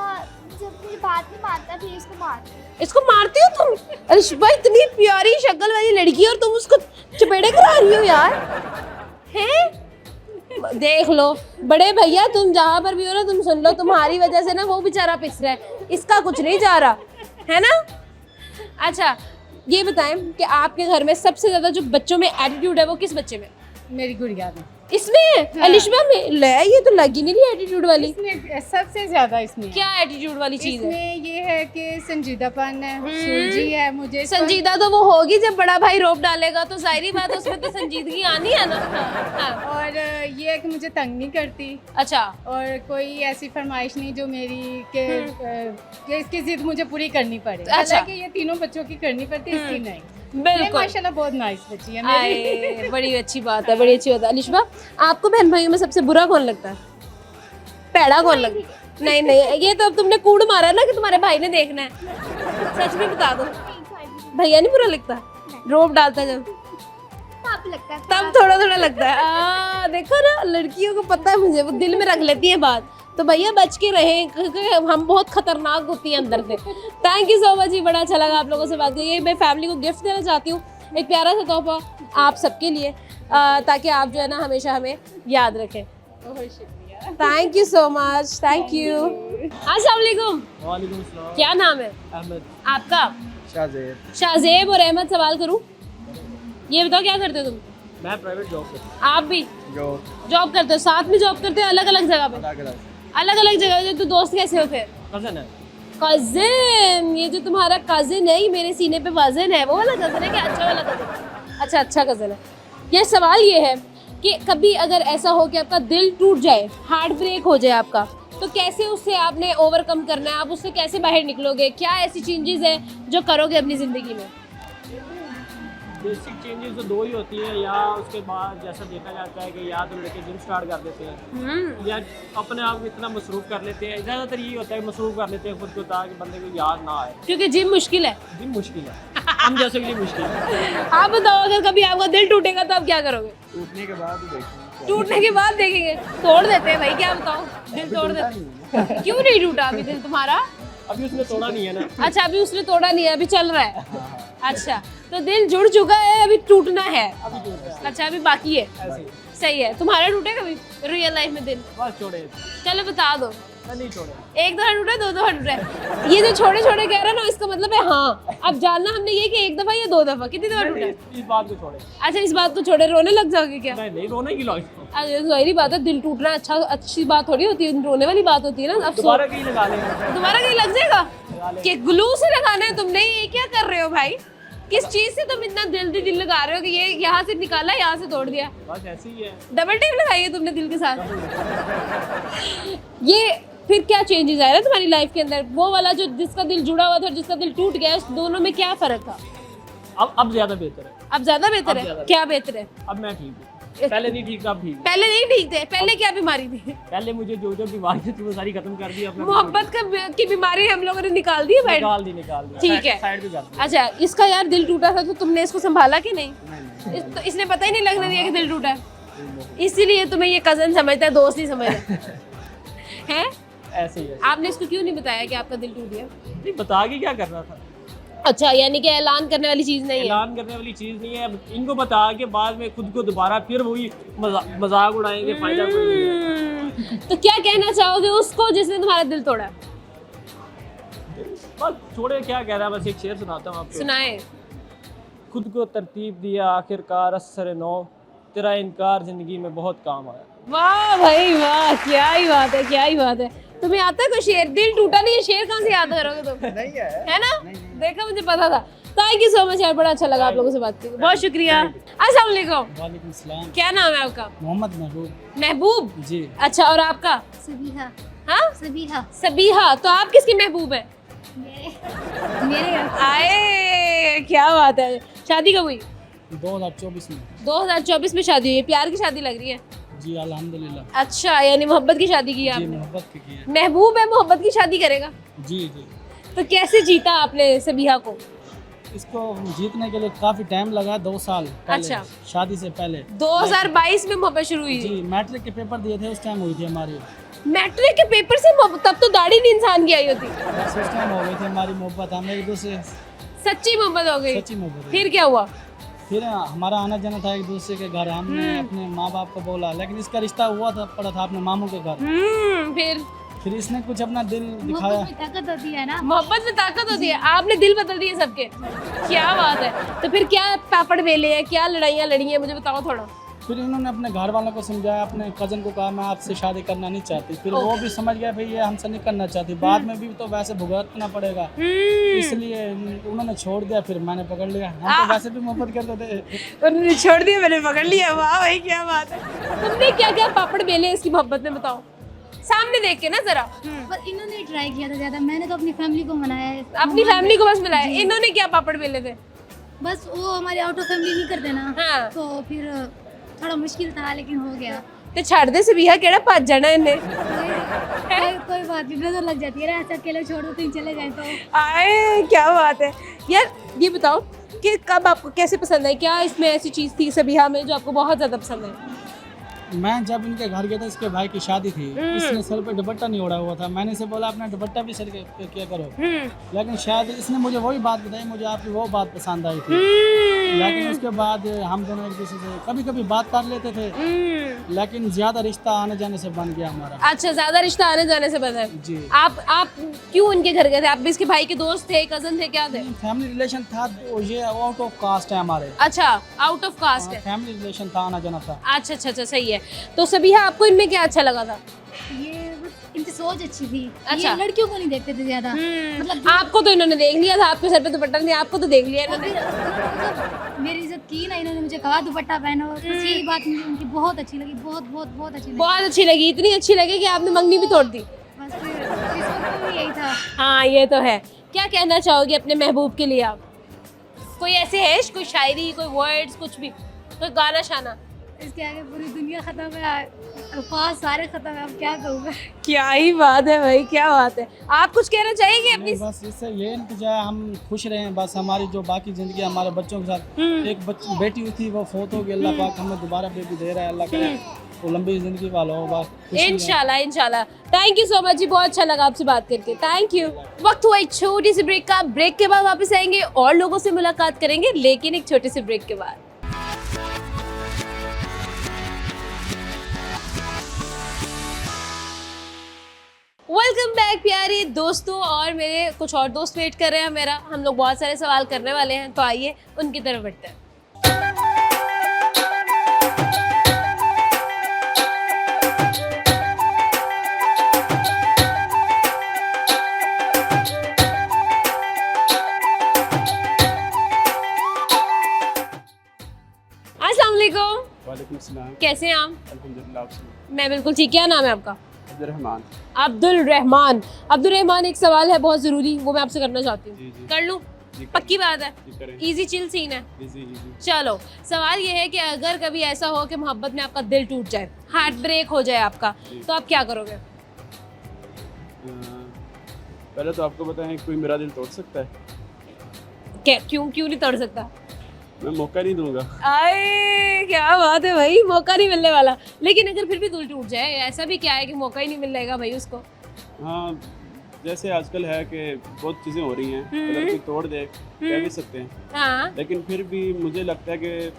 जब मेरी बात नहीं मानता फिर इसको मारती हूँ। इसको मारती हो तुम? अरे भाई, इतनी प्यारी शक्ल वाली लड़की और तुम उसको चपेड़े करा रही हो यार, हैं? देख लो बड़े भैया, तुम जहाँ पर भी हो ना, तुम सुन लो, तुम्हारी वजह से ना वो बेचारा पिस रहा है, इसका कुछ नहीं जा रहा है ना? अच्छा, ये बताएं कि आपके घर में सबसे ज्यादा जो बच्चों में एटीट्यूड है वो किस बच्चे में? मेरी गुड़िया में। इसमें? हाँ। अलिशबा में? ले, ये तो लगी नहीं रही एटीट्यूड वाली। इसमें सबसे ज्यादा इसमें क्या एटीट्यूड वाली चीज है? इसमें ये है कि संजीदापन है, सुलझी है। मुझे संजीदा तो वो होगी जब बड़ा भाई रोब डालेगा, तो जाहिर बात है उसमें तो संजीदगी आनी है ना। हाँ। और ये है कि मुझे तंग नहीं करती, अच्छा, और कोई ऐसी फरमाइश नहीं जो मेरी कि इसकी जिद मुझे पूरी करनी पड़े। अच्छा। हालांकि ये तीनों बच्चों की करनी पड़ती है, इसकी नहीं। ये बिल्कुल। माशाल्लाह बहुत नाइस बच्ची है मेरी। आए, बड़ी अच्छी बात है, बड़ी अच्छी बात है। अलिशबा, आपको बहन भाइयों में सबसे बुरा कौन लगता है? पैड़ा कौन लगता है? नहीं नहीं, ये तो अब तुमने कूड़ मारा ना कि तुम्हारे भाई ने देखना है। सच में बता दो, भैया नहीं बुरा लगता? रोब डालता है जब, तब लगता है, तब थोड़ा थोड़ा लगता है। देखो ना, लड़कियों को पता है, मुझे वो दिल में रख लेती है बात। तो भैया बच के रहें, क्योंकि हम बहुत खतरनाक होती हैं अंदर से। थैंक यू सो मच जी, बड़ा अच्छा लगा आप लोगों से बात करके। मैं फैमिली को गिफ्ट देना चाहती हूँ, एक प्यारा सा तोहफा आप सबके लिए, ताकि आप जो है ना हमेशा हमें याद रखें। बहुत शुक्रिया। Thank you so much, thank you. अस्सलाम वालेकुम। वालेकुम अस्सलाम। क्या नाम है अहमद। आपका? शाहजेब। शाहजेब और अहमद, सवाल करूं? ये बताओ क्या करते हो तुम? मैं प्राइवेट जॉब करता आप भी हूँ। जॉब करते हो? साथ में जॉब करते हो, अलग अलग जगह पे? अलग अलग जगह। तो दोस्त कैसे हो फिर? कजन है। कजिन? ये जो तुम्हारा कजिन है, ये मेरे सीने पे वजन है, वो वाला कजिन है क्या? अच्छा वाला कजिन? अच्छा, अच्छा कजिन है। ये सवाल ये है कि कभी अगर ऐसा हो कि आपका दिल टूट जाए, हार्ट ब्रेक हो जाए आपका, तो कैसे उससे आपने ओवरकम करना है? आप उससे कैसे बाहर निकलोगे? क्या ऐसी चेंजेस हैं जो करोगे अपनी ज़िंदगी में? बेसिक चेंजेस तो दो ही होती है, या उसके बाद जैसा देखा जाता है कि या तो लड़के जिम स्टार्ट कर देते हैं या अपने आप को इतना मसरूफ़ कर लेते हैं। ज़्यादातर यही होता है मसरूफ़ कर लेते हैं खुद को ताकि बंदे को याद ना आए। क्योंकि जिम मुश्किल है। जिम मुश्किल है, हम जैसे के लिए मुश्किल है। आप बताओ, अगर कभी आपका दिल टूटेगा तो आप क्या करोगे? टूटने के बाद ही देखेंगे। टूटने के बाद देखेंगे? तोड़ देते हैं भाई, क्या बताओ, दिल तोड़ देते। क्यों नहीं टूटा अभी दिल तुम्हारा? अभी उसने तोड़ा नहीं है ना। अच्छा, अभी उसने तोड़ा नहीं है, अभी चल रहा है। अच्छा, तो दिल जुड़ चुका है, अभी टूटना है। अच्छा, अभी बाकी है। सही है। तुम्हारा टूटे कभी रियल लाइफ में दिल? बस छोड़े, चलो बता दो। मैं नहीं छोड़े। एक दफा टूटा, दो दफा टूटा? ये जो छोटे छोटे कह रहा है ना, इसका मतलब है हाँ, अब जानना हमने ये कि एक दफा या दो दफा, कितनी दफा टूटा? इस बात को छोड़े। अच्छा, इस बात को छोड़े, रोने लग जाओगे क्या? नहीं, रोने की लॉजिक। अरे ज़ाहिरी बात है, दिल टूटना अच्छी बात थोड़ी होती है, रोने वाली बात होती है ना। अब दोबारा कहीं लगा लेंगे। दोबारा कहीं लग जाएगा कि ग्लू से लगाना है तुमने? ये क्या कर रहे हो भाई? किस चीज से तुम इतना दिल लगा रहे हो कि ये यहाँ से निकाला, यहाँ से तोड़ दिया? बस ऐसे ही है। डबल टेप लगाई है तुमने दिल के साथ। ये फिर क्या चेंजेस आया ना तुम्हारी लाइफ के अंदर? वो वाला जो जिसका दिल जुड़ा हुआ था और जिसका दिल टूट गया, उस दोनों में क्या फर्क था? अब ज्यादा बेहतर है। अब ज्यादा बेहतर अब है? ज्यादा क्या बेहतर है? अब मैं ठीक हूँ। पहले नहीं ठीक था, अब ठीक हूँ। पहले नहीं ठीक थे? पहले क्या बीमारी थी? पहले मुझे जो बीमारी थी वो सारी खत्म कर दी अपने। मोहब्बत की बीमारी हम लोगों ने निकाल दी है भाई। निकाल दी। ठीक है। साइड पे कर दी। अच्छा, इसका यार दिल टूटा था तो तुमने इसको संभाला कि नहीं? तो इसने पता ही नहीं लगने दिया कि दिल टूटा है, इसीलिए तुम्हें ये कजन समझता है, दोस्त नहीं समझता है। ऐसे ही है। आपने इसको क्यों नहीं बताया कि आपका दिल टूट गया? नहीं, बता के क्या करना था? अच्छा, यानी कि ऐलान करने वाली चीज नहीं है। ऐलान करने वाली चीज नहीं है। अब इनको बता के बाद में खुद को दोबारा फिर वही मजाक उड़ाएंगे, फायदा कोई नहीं है। तो क्या कहना चाहोगे उसको जिसने तुम्हारा दिल तोड़ा? बस छोड़े, क्या कह रहा है, बस एक शेर सुनाता हूँ आपको। सुनाए। खुद को तरतीब दिया आखिरकार असर नौ, तेरा इनकार जिंदगी में बहुत काम आया। वाह भाई वाह, क्या ही बात है, क्या ही बात है। तुम्हें आता है कोई शेर? दिल टूटा नहीं है, शेर कहाँ से याद करोगे तुम? नहीं है ना? देखा, मुझे पता था। थैंक यू सो मच यार, बड़ा अच्छा लगा आप लोगों से बात करके, बहुत शुक्रिया। अस्सलाम वालेकुम। वालेकुम सलाम। क्या नाम है आपका? मोहम्मद महबूब। महबूब जी। अच्छा, और आपका? सबीहा। हाँ, सबीहा। सबीहा। तो आप किसकी महबूब है? मेरे आए, क्या बात है। शादी कब हुई? 2024 में। 2024 में शादी हुई है। प्यार की शादी लग रही है। जी अल्हम्दुलिल्लाह। अच्छा, यानी मोहब्बत की शादी की है जी आपने? मोहब्बत की है। महबूब है, मोहब्बत की शादी करेगा? जी जी। तो कैसे जीता आपने सबीहा को? इसको जीतने के लिए काफी टाइम लगा, 2 साल पहले, अच्छा। शादी से पहले। 2022 में मोहब्बत शुरू हुई? जी, मैट्रिक के पेपर दिए थे, उस टाइम हुई थी हमारी। मैट्रिक के पेपर से मोहब्बत? तब तो दाढ़ी नहीं इंसान की आई होती। बस उस टाइम हो गई थी हमारी मोहब्बत, हम एक दूसरे सच्ची मोहब्बत हो गई? सच्ची मोहब्बत। फिर क्या हुआ? फिर हमारा आना जाना था एक दूसरे के घर, हमने अपने माँ बाप को बोला, लेकिन इसका रिश्ता हुआ था पड़ा था अपने मामू के घर। फिर इसने कुछ अपना दिल दिखाया। मोहब्बत में ताकत होती है ना। मोहब्बत में ताकत होती है। आपने दिल बदल दिए सबके, क्या बात है। तो फिर क्या पापड़ बेले हैं, क्या लड़ाइयाँ लड़ी हैं, मुझे बताओ थोड़ा। फिर इन्होंने अपने घर वालों को समझाया, अपने कजन को कहा मैं आपसे शादी करना नहीं चाहती। फिर वो भी समझ गया भाई ये हमसे नहीं करना चाहती, बाद में भी तो वैसे भुगतना पड़ेगा, इसलिए उन्होंने छोड़ दिया। फिर मैंने पकड़ लिया, हम तो वैसे भी मोहब्बत करते थे। उन्होंने छोड़ दिया, मैंने पकड़ लिया। वाह भाई, क्या बात है। तुमने क्या क्या पापड़ बेले इसकी मोहब्बत में, बताओ सामने देख के ना जरा। बस इन्होंने ट्राई किया था ज्यादा, मैंने तो अपनी फैमिली को मनाया है। अपनी फैमिली को बस मिलाया। इन्होंने क्या पापड़ बेले थे? बस वो हमारे आउट ऑफ फैमिली नहीं करते ना, हाँ। तो फिर थोड़ा मुश्किल था, लेकिन हो गया। ते छड़ दे सबीहा, केड़ा भज जाना इन्हें। कोई बात नहीं, नजर लग जाती है ना, ऐसा अकेले छोड़ दो तुम चले जाए तो। आए, क्या बात है यार। ये बताओ कि कब आपको कैसे पसंद आई, क्या इसमें ऐसी चीज़ थी सबीहा में जो आपको बहुत ज़्यादा पसंद आई? मैं जब इनके घर गया था, इसके भाई की शादी थी, इसने सर पे दुपट्टा नहीं ओढ़ा हुआ था। मैंने इसे बोला अपना दुपट्टा भी सर पे किया करो, लेकिन शायद इसने मुझे वही बात बताई, मुझे आपकी वो बात पसंद आई थी। लेकिन उसके बाद हम दोनों एक दूसरे से कभी कभी बात कर लेते थे, लेकिन ज्यादा रिश्ता आने जाने से बन गया हमारा। अच्छा, ज्यादा रिश्ता आने जाने से बना है। जी। आप क्यों उनके घर गए थे? आप भी इसके भाई के दोस्त थे, कजन थे, क्या थे? फैमिली रिलेशन था, ये आउट ऑफ कास्ट है हमारे। अच्छा, आउट ऑफ कास्ट है। फैमिली रिलेशन था, आना जाना था। अच्छा अच्छा अच्छा, सही है। तो सबिहा, आपको इनमें क्या अच्छा लगा था? ये इनकी सोच अच्छी थी। अच्छा। ये लड़कियों को नहीं देखते थे ज्यादा, मतलब आपको तो इन्होंने देख लिया था, आपके सर पे दुपट्टा नहीं, आपको तो देख लिया इन्होंने। मेरी इज्जत की ना इन्होंने, मुझे कहा दुपट्टा पहनो, बस यही बात मुझे उनकी बहुत अच्छी लगी, बहुत बहुत बहुत अच्छी लगी। बहुत अच्छी लगी, इतनी अच्छी लगी कि आपने मंगनी भी तोड़ दी। बस इस वक्त भी यही था। हाँ, ये तो है। क्या कहना चाहोगे अपने महबूब के लिए आप? कोई ऐसे है, कोई शायरी, कोई वर्ड्स, कुछ भी, कोई गाना शाना? इसके आगे पूरी दुनिया खत्म है, अल्फाज सारे खत्म है, अब क्या कहूँगा। क्या ही बात है भाई, क्या बात है। आप कुछ कहना चाहेंगे अपनी? नहीं, बस इससे ये इंतजार, हम खुश रहें बस, हमारी जो बाकी जिंदगी हमारे बच्चों के साथ। एक बेटी हुई थी, वो फोत हो गई, अल्लाह पाक हमें दोबारा बेटी दे रहा है, अल्लाह करे तो लंबी जिंदगी वाला हो बस। इंशाल्लाह इंशाल्लाह। थैंक यू सो मच जी, बहुत अच्छा लगा आपसे बात करके, थैंक यू। वक्त हुआ एक छोटी सी ब्रेक का, ब्रेक के बाद वापस आएंगे और लोगों से मुलाकात करेंगे, लेकिन एक छोटे से ब्रेक के बाद। वेलकम बैक प्यारे दोस्तों, और मेरे कुछ और दोस्त वेट कर रहे हैं मेरा। हम लोग बहुत सारे सवाल करने वाले हैं, तो आइए उनकी तरफ बढ़ते हैं। अस्सलाम वालेकुम। वालेकुम सलाम। कैसे हैं आप? अल्हम्दुलिल्लाह, आप सुनाओ। मैं बिल्कुल ठीक। क्या नाम है आपका? अब्दुल रहमान। अब्दुल रहमान। अब्दुल रहमान, एक सवाल है बहुत ज़रूरी, वो मैं आपसे करना चाहती जी, हूँ। जी। कर लूँ? जी, करें। पक्की बात है? जी, करें। इजी चिल सीन है। इजी। चलो, सवाल ये है कि अगर कभी ऐसा हो कि मोहब्बत में आपका दिल टूट जाए, हार्ट ब्रेक हो जाए आपका, तो आप क्या करोगे? पहले तो आपको बताएं, कोई मेरा दिल तोड़ सकता है? क्यों नहीं तोड़ सकता? मैं मौका नहीं दूंगा। आए, क्या बात है भाई, मौका नहीं मिलने वाला। लेकिन अगर फिर भी दिल टूट जाए, ऐसा भी क्या है कि मौका ही नहीं मिलेगा भाई उसको? हाँ, जैसे आजकल है कि बहुत चीज़ें हो रही हैं, अगर कोई तोड़ दे कह भी सकते हैं, हाँ, लेकिन फिर भी मुझे लगता है कि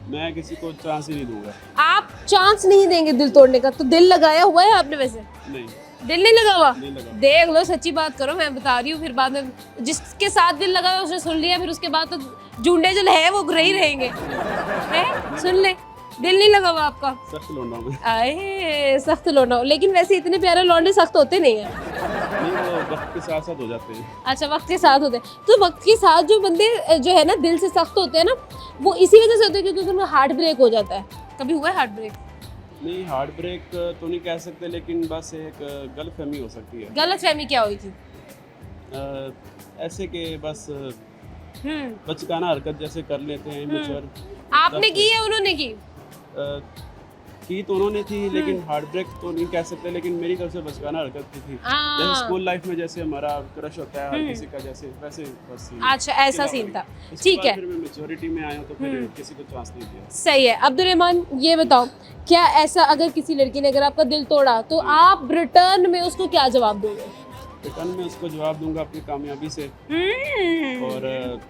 मैं किसी को चांस ही नहीं दूंगा। आप चांस नहीं देंगे दिल तोड़ने का? तो दिल लगाया हुआ है आपने वैसे? नहीं, दिल नहीं लगा हुआ? नहीं लगा। देख लो, सच्ची बात करो, मैं बता रही हूँ। फिर बाद में जिसके साथ दिल लगा है उसने सुन लिया, फिर उसके बाद तो जूंडे जो है वो रही रहेंगे। हैं? सुन ले, दिल नहीं लगा हुआ आपका? सख्त लौंडा हूं मैं। आए, सख्त लौंडा हो। लेकिन वैसे इतने प्यारे लौंडे सख्त होते नहीं हैं। नहीं, वो वक्त के साथ साथ हो जाते हैं। अच्छा, वक्त के साथ होते हैं। तो वक्त के साथ जो बंदे जो है ना दिल से सख्त होते हैं ना, वो इसी वजह से होते हैं क्योंकि उनका हार्ट ब्रेक हो जाता है। कभी हुआ है हार्ट ब्रेक? नहीं, हार्ट ब्रेक तो नहीं कह सकते, लेकिन बस एक गलतफहमी हो सकती है। गलतफहमी क्या हुई थी? ऐसे कि बस बचकाना हरकत जैसे कर लेते हैं, इमेच्योर। आपने की है उन्होंने की? की तो उन्होंने थी, लेकिन हार्ट ब्रेक तो नहीं कह सकते, लेकिन मेरी तरफ से बचकाना हरकत की थी। जैसे स्कूल लाइफ में जैसे हमारा क्रश होता है हर किसी का, जैसे वैसे बस सीन। अच्छा, ऐसा सीन था। उसके ठीक बाद है, फिर मैं मैच्योरिटी में आया हूं, तो फिर किसी को चांस नहीं दिया। सही है। अब्दुल रहमान, ये बताओ, क्या ऐसा अगर किसी लड़की ने अगर आपका दिल तोड़ा, तो आप रिटर्न में उसको क्या जवाब दोगे? रिटर्न में उसको जवाब दूंगा अपनी कामयाबी से, और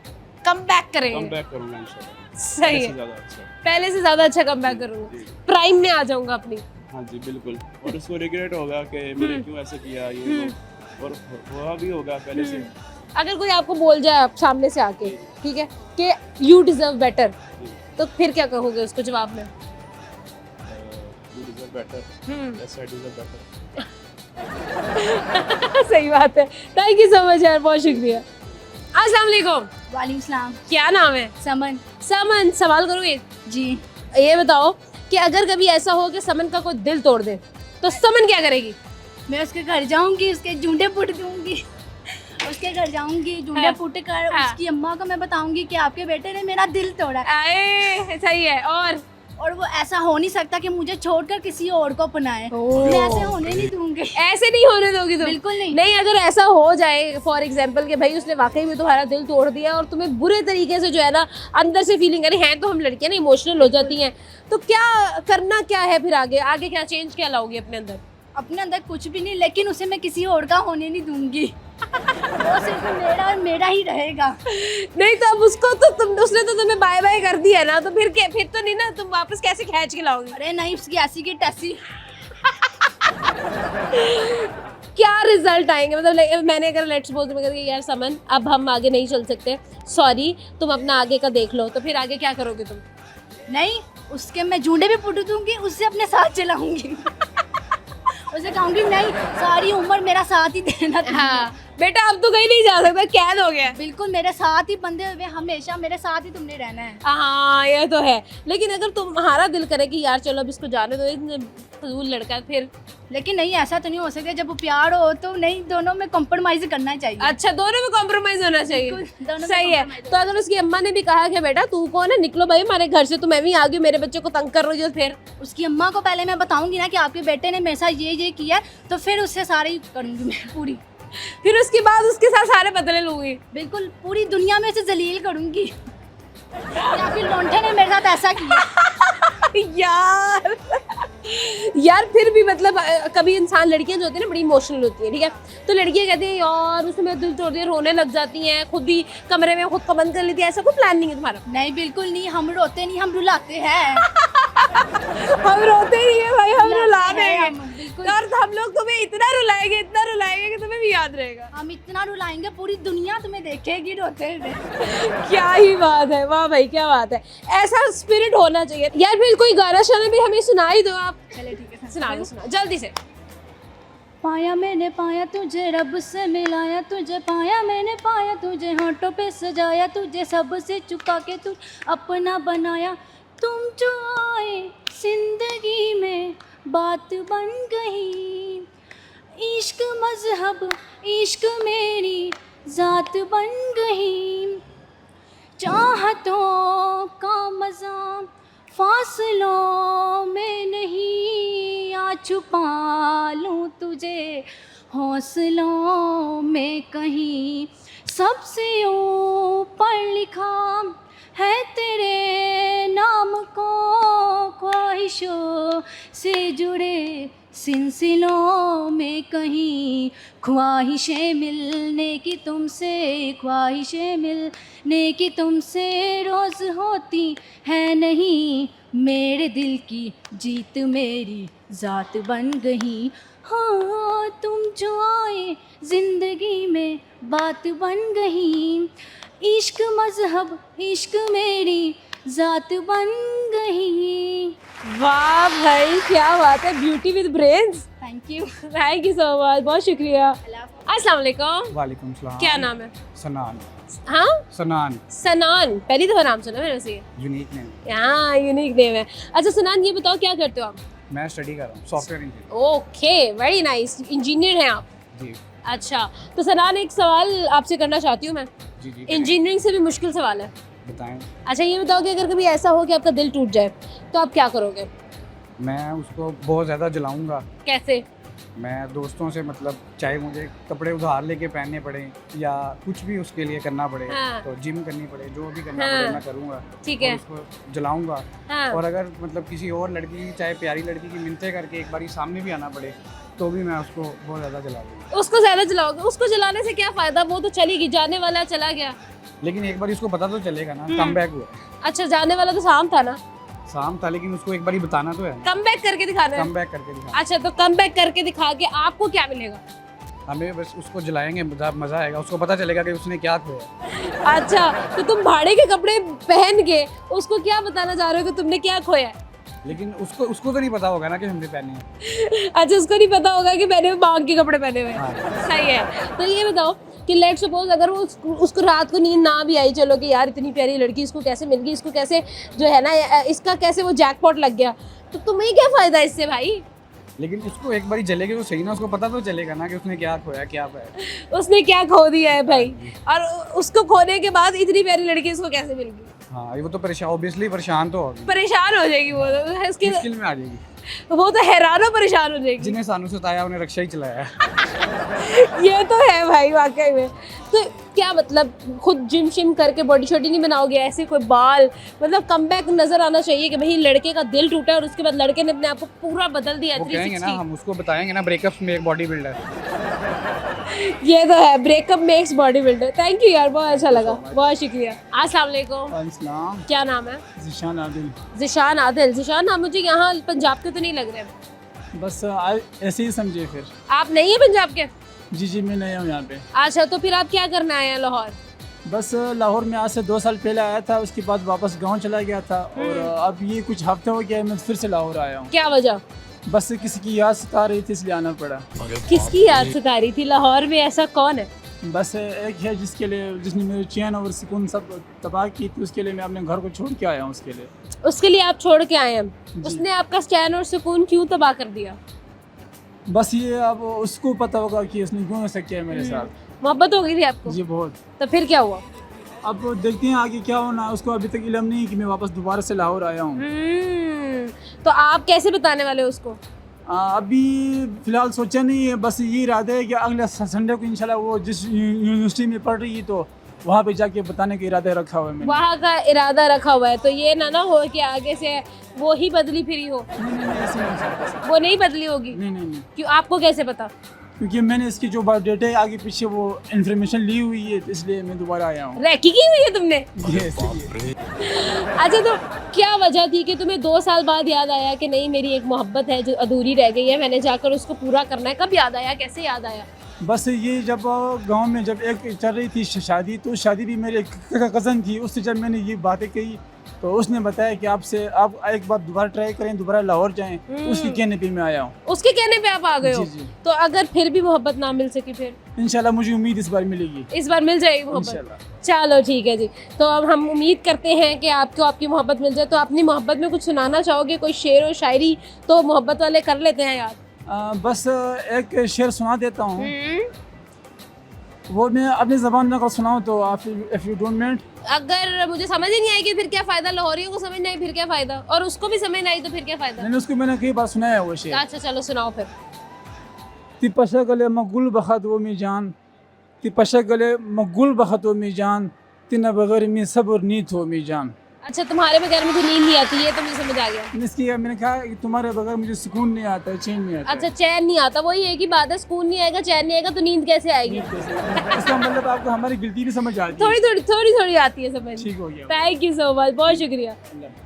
कम बैक करेंगे। कम बैक करूंगा इंशाल्लाह। सही ऐसे है, ज़्यादा अच्छा। पहले से ज्यादा अच्छा कम बैक करूंगा, जी। प्राइम में आ जाऊंगा अपनी। हाँ जी, बिल्कुल। और उसको रिग्रेट होगा कि मैंने क्यों ऐसे किया, ये वो, और हुआ भी होगा पहले से। अगर कोई आपको बोल जाए आप सामने से आके, ठीक है, कि यू डिजर्व बेटर, तो फिर क्या कहोगे उसको जवाब में? You deserve better. Yes, I deserve better. सही बात है। थैंक यू सो मच यार, बहुत शुक्रिया। अस्सलाम वालेकुम। वालेकुम सलाम। क्या नाम है? समन। समन, सवाल करूँ एक? जी। ये बताओ कि अगर कभी ऐसा हो कि समन का कोई दिल तोड़ दे, तो समन क्या करेगी? मैं उसके घर जाऊंगी, उसके जूंडे पुट दूंगी, उसके घर जाऊंगी, जूंडे हाँ। पुट कर हाँ। उसकी अम्मा को मैं बताऊंगी कि आपके बेटे ने मेरा दिल तोड़ा, आए, सही है। और वो ऐसा हो नहीं सकता कि मुझे छोड़कर किसी और को अपनाए। मैं ऐसे होने नहीं दूंगी। ऐसे नहीं होने दोगी तुम? बिल्कुल नहीं। नहीं, अगर ऐसा हो जाए फॉर एग्जाम्पल कि भाई उसने वाकई में तुम्हारा दिल तोड़ दिया और तुम्हें बुरे तरीके से जो है ना अंदर से फीलिंग, अरे हैं तो हम लड़कियां ना इमोशनल हो जाती हैं, तो क्या करना क्या है फिर? आगे क्या चेंज क्या लाओगी अपने अंदर? अपने अंदर कुछ भी नहीं, लेकिन उसे मैं किसी और का होने नहीं दूंगी। वो सिर्फ मेरा और मेरा ही रहेगा। नहीं तो अब उसको तो उसने तो तुम्हें बाय बाय कर दिया ना, तो फिर फिर तो नहीं ना, तुम वापस कैसे खींच के लाओगे? अरे नहीं, उसकी ऐसी की टैसी। क्या रिजल्ट आएंगे? मतलब मैंने अगर लेट्स बोल दूँ यार समन अब हम आगे नहीं चल सकते, सॉरी तुम अपना आगे का देख लो, तो फिर आगे क्या करोगे तुम? नहीं, उसके मैं जूंडे भी पुट दूंगी, उससे अपने साथ चलाऊंगी। उसे कहूंगी नहीं, सारी उम्र मेरा साथ ही देना था। हाँ बेटा अब तो कहीं नहीं जा सकता, कैद हो गया। बिल्कुल मेरे साथ ही बंधे हुए, हमेशा मेरे साथ ही तुमने रहना है। हाँ ये तो है, लेकिन अगर तुम्हारा दिल करे कि यार चलो अब इसको जाने दो, इतने फजूल लड़का है, फिर? लेकिन नहीं, ऐसा तो नहीं हो सकता। जब वो प्यार हो तो नहीं, दोनों में कॉम्प्रोमाइज करना चाहिए। अच्छा दोनों में कॉम्प्रोमाइज होना चाहिए, बिल्कुल, दोनों में सही है। compromise तो अगर उसकी अम्मा ने भी कहा कि बेटा तू कौन है, निकलो भाई हमारे घर से, तो मैं भी आ गई, मेरे बच्चे को तंग कर रही हो, फिर? उसकी अम्मा को पहले मैं बताऊंगी ना कि आपके बेटे ने मेरे साथ ये किया है, तो फिर उससे सारी करूंगी मैं पूरी। फिर उसके बाद उसके साथ सारे बदले लूंगी। बिल्कुल पूरी दुनिया में से जलील करूंगी कि आपके लौंडे ने मेरे साथ ऐसा किया। यार फिर भी मतलब कभी इंसान, लड़कियां जो होती है ना बड़ी इमोशनल होती है, ठीक है, तो लड़कियां कहती हैं यार उसने मेरा दिल तोड़ दिया, रोने लग जाती हैं, खुद भी कमरे में खुद को बंद कर लेती है। ऐसा कोई प्लान नहीं है तुम्हारा? नहीं बिल्कुल नहीं, हम रोते नहीं, हम रुलाते हैं। हम रोते ही है भाई, हम रुला देंगे, बिल्कुल। और हम लोग तुम्हें इतना रुलाएंगे कि तुम्हें भी याद रहेगा। हम इतना रुलाएंगे, पूरी दुनिया तुम्हें देखेगी रोते हुए। क्या ही बात है, वाह भाई क्या बात है, ऐसा स्पिरिट होना चाहिए यार। फिर कोई गाना शाना भी हमें सुना ही दो आप। चले ठीक है, सुना जल्दी से। पाया मैंने पाया तुझे, रब से मिलाया तुझे, पाया मैंने पाया तुझे, होठों पे सजाया तुझे, सबसे चुका के तू अपना बनाया, तुम जो आए जिंदगी में बात बन गई, इश्क मजहब इश्क मेरी जात बन गई, चाहतों का मजा फासलों में नहीं, आ छुपा लूँ तुझे हौसलों में कहीं, सबसे ऊपर लिखा है तेरे नाम को, ख्वाहिशों से जुड़े सिलसिलों में कहीं, ख्वाहिशें मिलने की तुमसे, ख्वाहिशें मिलने की तुमसे रोज़ होती है नहीं, मेरे दिल की जीत मेरी ज़ात बन गई, हाँ तुम जो आए ज़िंदगी में बात बन गई, इश्क मजहब इश्क मेरी ज़ात बन गई। वाह भाई क्या बात है, beauty with brains. Thank you so much, बहुत शुक्रिया। अस्सलाम वालेकुम। वालेकुम सलाम। क्या नाम है? सनान। हाँ सनान। सनान, पहली दफा नाम सुना मैंने वैसे। Unique name. हाँ यूनिक नेम है। अच्छा सनान ये बताओ क्या करते हो आप? मैं स्टडी कर रहा हूँ, software engineer. Okay very nice, engineer हैं आप? जी अच्छा तो सनान एक सवाल आपसे करना चाहती हूँ मैं, जी जी। इंजीनियरिंग से भी मुश्किल सवाल है। बताएं। अच्छा ये बताओ कि अगर कभी ऐसा हो कि आपका दिल टूट जाए तो आप क्या करोगे? मैं उसको बहुत ज़्यादा जलाऊंगा। कैसे? मैं दोस्तों से मतलब चाहे मुझे कपड़े उधार लेके पहनने पड़े या कुछ भी उसके लिए करना पड़े, हाँ। तो जिम करनी पड़े, जो भी करना हाँ। पड़े मैं करूँगा। ठीक है। और उसको जलाऊंगा। हाँ। और अगर मतलब किसी और लड़की की, चाहे प्यारी लड़की की मिन्नतें करके एक बारी सामने भी आना पड़े तो भी मैं उसको बहुत ज़्यादा जला दूँगा। उसको ज़्यादा जलाओगे? उसको जलाने से क्या फ़ायदा, वो तो चली गई, जाने वाला चला गया। लेकिन एक बार उसको पता तो चलेगा ना, कम बैक हुआ। अच्छा जाने वाला तो शाम था ना? शाम था, लेकिन उसको एक बारी बताना तो है। कम बैक करके दिखाना है। कम बैक करके दिखा। अच्छा तो कम बैक करके दिखा के आपको क्या मिलेगा? हमें बस उसको जलाएंगे, मज़ा आएगा, उसको पता चलेगा कि उसने क्या खोया। अच्छा तो तुम भाड़े के कपड़े पहन के उसको क्या बताना चाह रहे हो कि तुमने क्या खोया है? लेकिन उसको तो नहीं पता होगा ना कि हमने पहने हैं। अच्छा उसको नहीं पता होगा कि मैंने मांग के कपड़े पहने हुए हैं। हाँ। सही है। तो ये बताओ कि लेट सपोज अगर वो उसको रात को नींद ना भी आई, चलो कि यार इतनी प्यारी लड़की इसको कैसे मिल गई, इसको कैसे जो है ना इसका कैसे वो जैकपॉट लग गया, तो तुम्हें क्या फ़ायदा इससे भाई? लेकिन उसको एक बारी जलेगी तो सही ना, उसको पता तो चलेगा ना कि उसने क्या खोया, क्या पाया। उसने क्या खो दिया है भाई, और उसको खोने के बाद इतनी प्यारी लड़की इसको कैसे मिल गई? हाँ वो तो परेशान, ऑब्वियसली परेशान तो होगी, परेशान हो जाएगी वो, इसके मुश्किल में आ जाएगी। वो तो हैरान और परेशान हो जाएगी। जिन्हें सानू सताया उन्हें रक्षा ही चलाया। ये तो है भाई वाकई में। तो क्या मतलब खुद जिम शिम करके बॉडी शॉडी नहीं बनाओगे, ऐसे कोई बाल, मतलब कमबैक नजर आना चाहिए कि भाई लड़के का दिल टूटा और उसके बाद लड़के ने अपने आप को पूरा बदल दिया। वो कहेंगे ना, 360। हम उसको बताएंगे ना ब्रेकअप्स में एक बॉडी बिल्डर। ये तो है, breakup makes body builder. Thank you यार, बहुत अच्छा लगा, बहुत शुक्रिया। अस्सलाम वालेकुम, अस्सलाम। क्या नाम है? ज़िशान आदिल। ज़िशान आदिल। ज़िशान, आप मुझे यहाँ पंजाब के तो नहीं लग रहे। बस ऐसे ही समझे फिर। आप नहीं है पंजाब के? जी मैं नया हूँ यहाँ पे। अच्छा, तो फिर आप क्या करना आए हैं लाहौर? बस लाहौर में आज से 2 साल पहले आया था, उसके बाद वापस गांव चला गया था और अब ये कुछ हफ्ते हो गया मैं फिर से लाहौर आया हूँ। क्या वजह? बस किसी की याद सता रही थी इसलिए आना पड़ा। किसकी याद सता रही थी? लाहौर में ऐसा कौन है? बस एक है जिसने मेरे चैन और सुकून सब तबाह की थी, उसके लिए मैं अपने घर को छोड़ के आया हूँ। उसके लिए आप छोड़ के आए हैं? उसने आपका चैन और सुकून क्यों तबाह कर दिया? बस ये अब उसको पता होगा कि उसने क्यों ऐसा किया मेरे साथ। मोहब्बत हो गई थी आपको? जी बहुत। तो फिर क्या हुआ? अब देखते हैं आगे क्या होना है। उसको अभी तक इल्म नहीं कि मैं वापस दोबारा से लाहौर आया हूँ। तो आप कैसे बताने वाले हो उसको? अभी फ़िलहाल सोचा नहीं है, बस ये इरादा है कि अगले संडे को इंशाल्लाह वो जिस यूनिवर्सिटी में पढ़ रही है तो वहाँ पे जाके बताने का इरादा रखा हुआ है मैंने। वहाँ का इरादा रखा हुआ है, तो ये ना हो कि आगे से वो ही बदली फिरी हो। नहीं ऐसे नहीं हो सकता। वो नहीं बदली होगी? नहीं क्यों, आपको कैसे पता? क्योंकि मैंने इसकी जो बायोडेटा है आगे पीछे वो इन्फॉर्मेशन ली हुई है, तो इसलिए मैं दोबारा आया हूँ। रैकी की हुई है तुमने? ये अच्छा, तो क्या वजह थी कि तुम्हें 2 साल बाद याद आया कि नहीं मेरी एक मोहब्बत है जो अधूरी रह गई है, मैंने जाकर उसको पूरा करना है? कब याद आया, कैसे याद आया? बस ये जब गांव में जब एक चल रही थी शादी, तो शादी भी मेरे कज़न थी, उससे जब मैंने ये बातें कही तो उसने बताया कि आप एक बार दोबारा ट्राई करें, दोबारा लाहौर जाएं। तो उसके कहने पे मैं आया हूँ। उसके कहने पे आप आ गए हो? जी। तो अगर फिर भी मोहब्बत ना मिल सकी फिर? इंशाल्लाह मुझे उम्मीद इस बार मिलेगी। इस बार मिल जाएगी मोहब्बत? इंशाल्लाह। चलो ठीक है जी। तो अब हम उम्मीद करते हैं कि आपको आपकी मोहब्बत मिल जाए। तो अपनी मोहब्बत में कुछ सुनाना चाहोगे, कोई शेर और शायरी? तो मोहब्बत वाले कर लेते हैं यार। बस एक शेर सुना देता हूँ, वो मैं अपनी ज़बान में अगर सुनाऊँ तो आप इफ़ यू डोंट माइंड। अगर मुझे समझ ही नहीं आएगी फिर क्या फ़ायदा, लाहौरियों को समझ नहीं आई फिर क्या फ़ायदा, और उसको भी समझ नहीं आई तो फिर क्या फ़ायदा? मैंने उसको कई बार सुनाया है वो शेर। अच्छा चलो सुनाओ फिर। तिपशगले मगुल बखत वो मी जान, तिपशगले मगुल बखत वो मी जान, तिना बगैर मी सब्र नीत हो मी जान। अच्छा, तुम्हारे बगैर मुझे नींद नहीं आती, ये तो मुझे समझ आ गया। मैंने कहा कि तुम्हारे बगैर मुझे सुकून नहीं आता है, चैन नहीं आता। अच्छा, चैन नहीं आता, वही एक ही बात है, सुकून नहीं आएगा, चैन नहीं आएगा, तो नींद कैसे आएगी? इसका मतलब आपको हमारी गिल्टी भी समझ आती है। थोड़ी आती है समझ। ठीक हो गया। थैंक यू सो मच, बहुत शुक्रिया।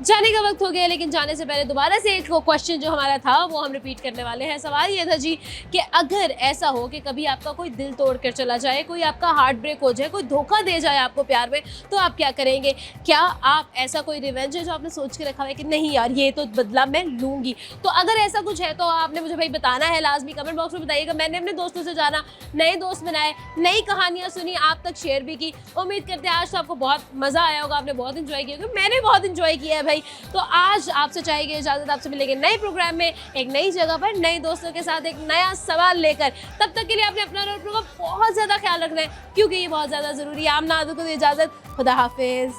जाने का वक्त हो गया, लेकिन जाने से पहले दोबारा से एक क्वेश्चन जो हमारा था वो हम रिपीट करने वाले हैं। सवाल ये था जी कि अगर ऐसा हो कि कभी आपका कोई दिल तोड़ कर चला जाए, कोई आपका हार्ट ब्रेक हो जाए, कोई धोखा दे जाए आपको प्यार में, तो आप क्या करेंगे? क्या आप ऐसा कोई रिवेंज जो आपने सोच के रखा हुआ है कि नहीं यार ये तो बदला मैं लूंगी? तो अगर ऐसा कुछ है तो आपने मुझे भाई बताना है, लाजमी कमेंट बॉक्स में बताइएगा। मैंने अपने दोस्तों से जाना, नए दोस्त बनाए, नई कहानियां सुनी, आप तक शेयर भी की। उम्मीद करते हैं आज तो आपको बहुत मजा आया होगा, आपने बहुत इंजॉय किया होगा, मैंने बहुत इंजॉय किया है भाई। तो आज आपसे चाहेंगे इजाजत, आपसे मिलेंगे नए प्रोग्राम में, एक नई जगह पर, नए दोस्तों के साथ, एक नया सवाल लेकर। तब तक के लिए आपने अपना और अपनों का बहुत ज्यादा ख्याल रखना है, क्योंकि ये बहुत ज्यादा जरूरी है। आमना आदत को इजाजत, खुदा हाफिज।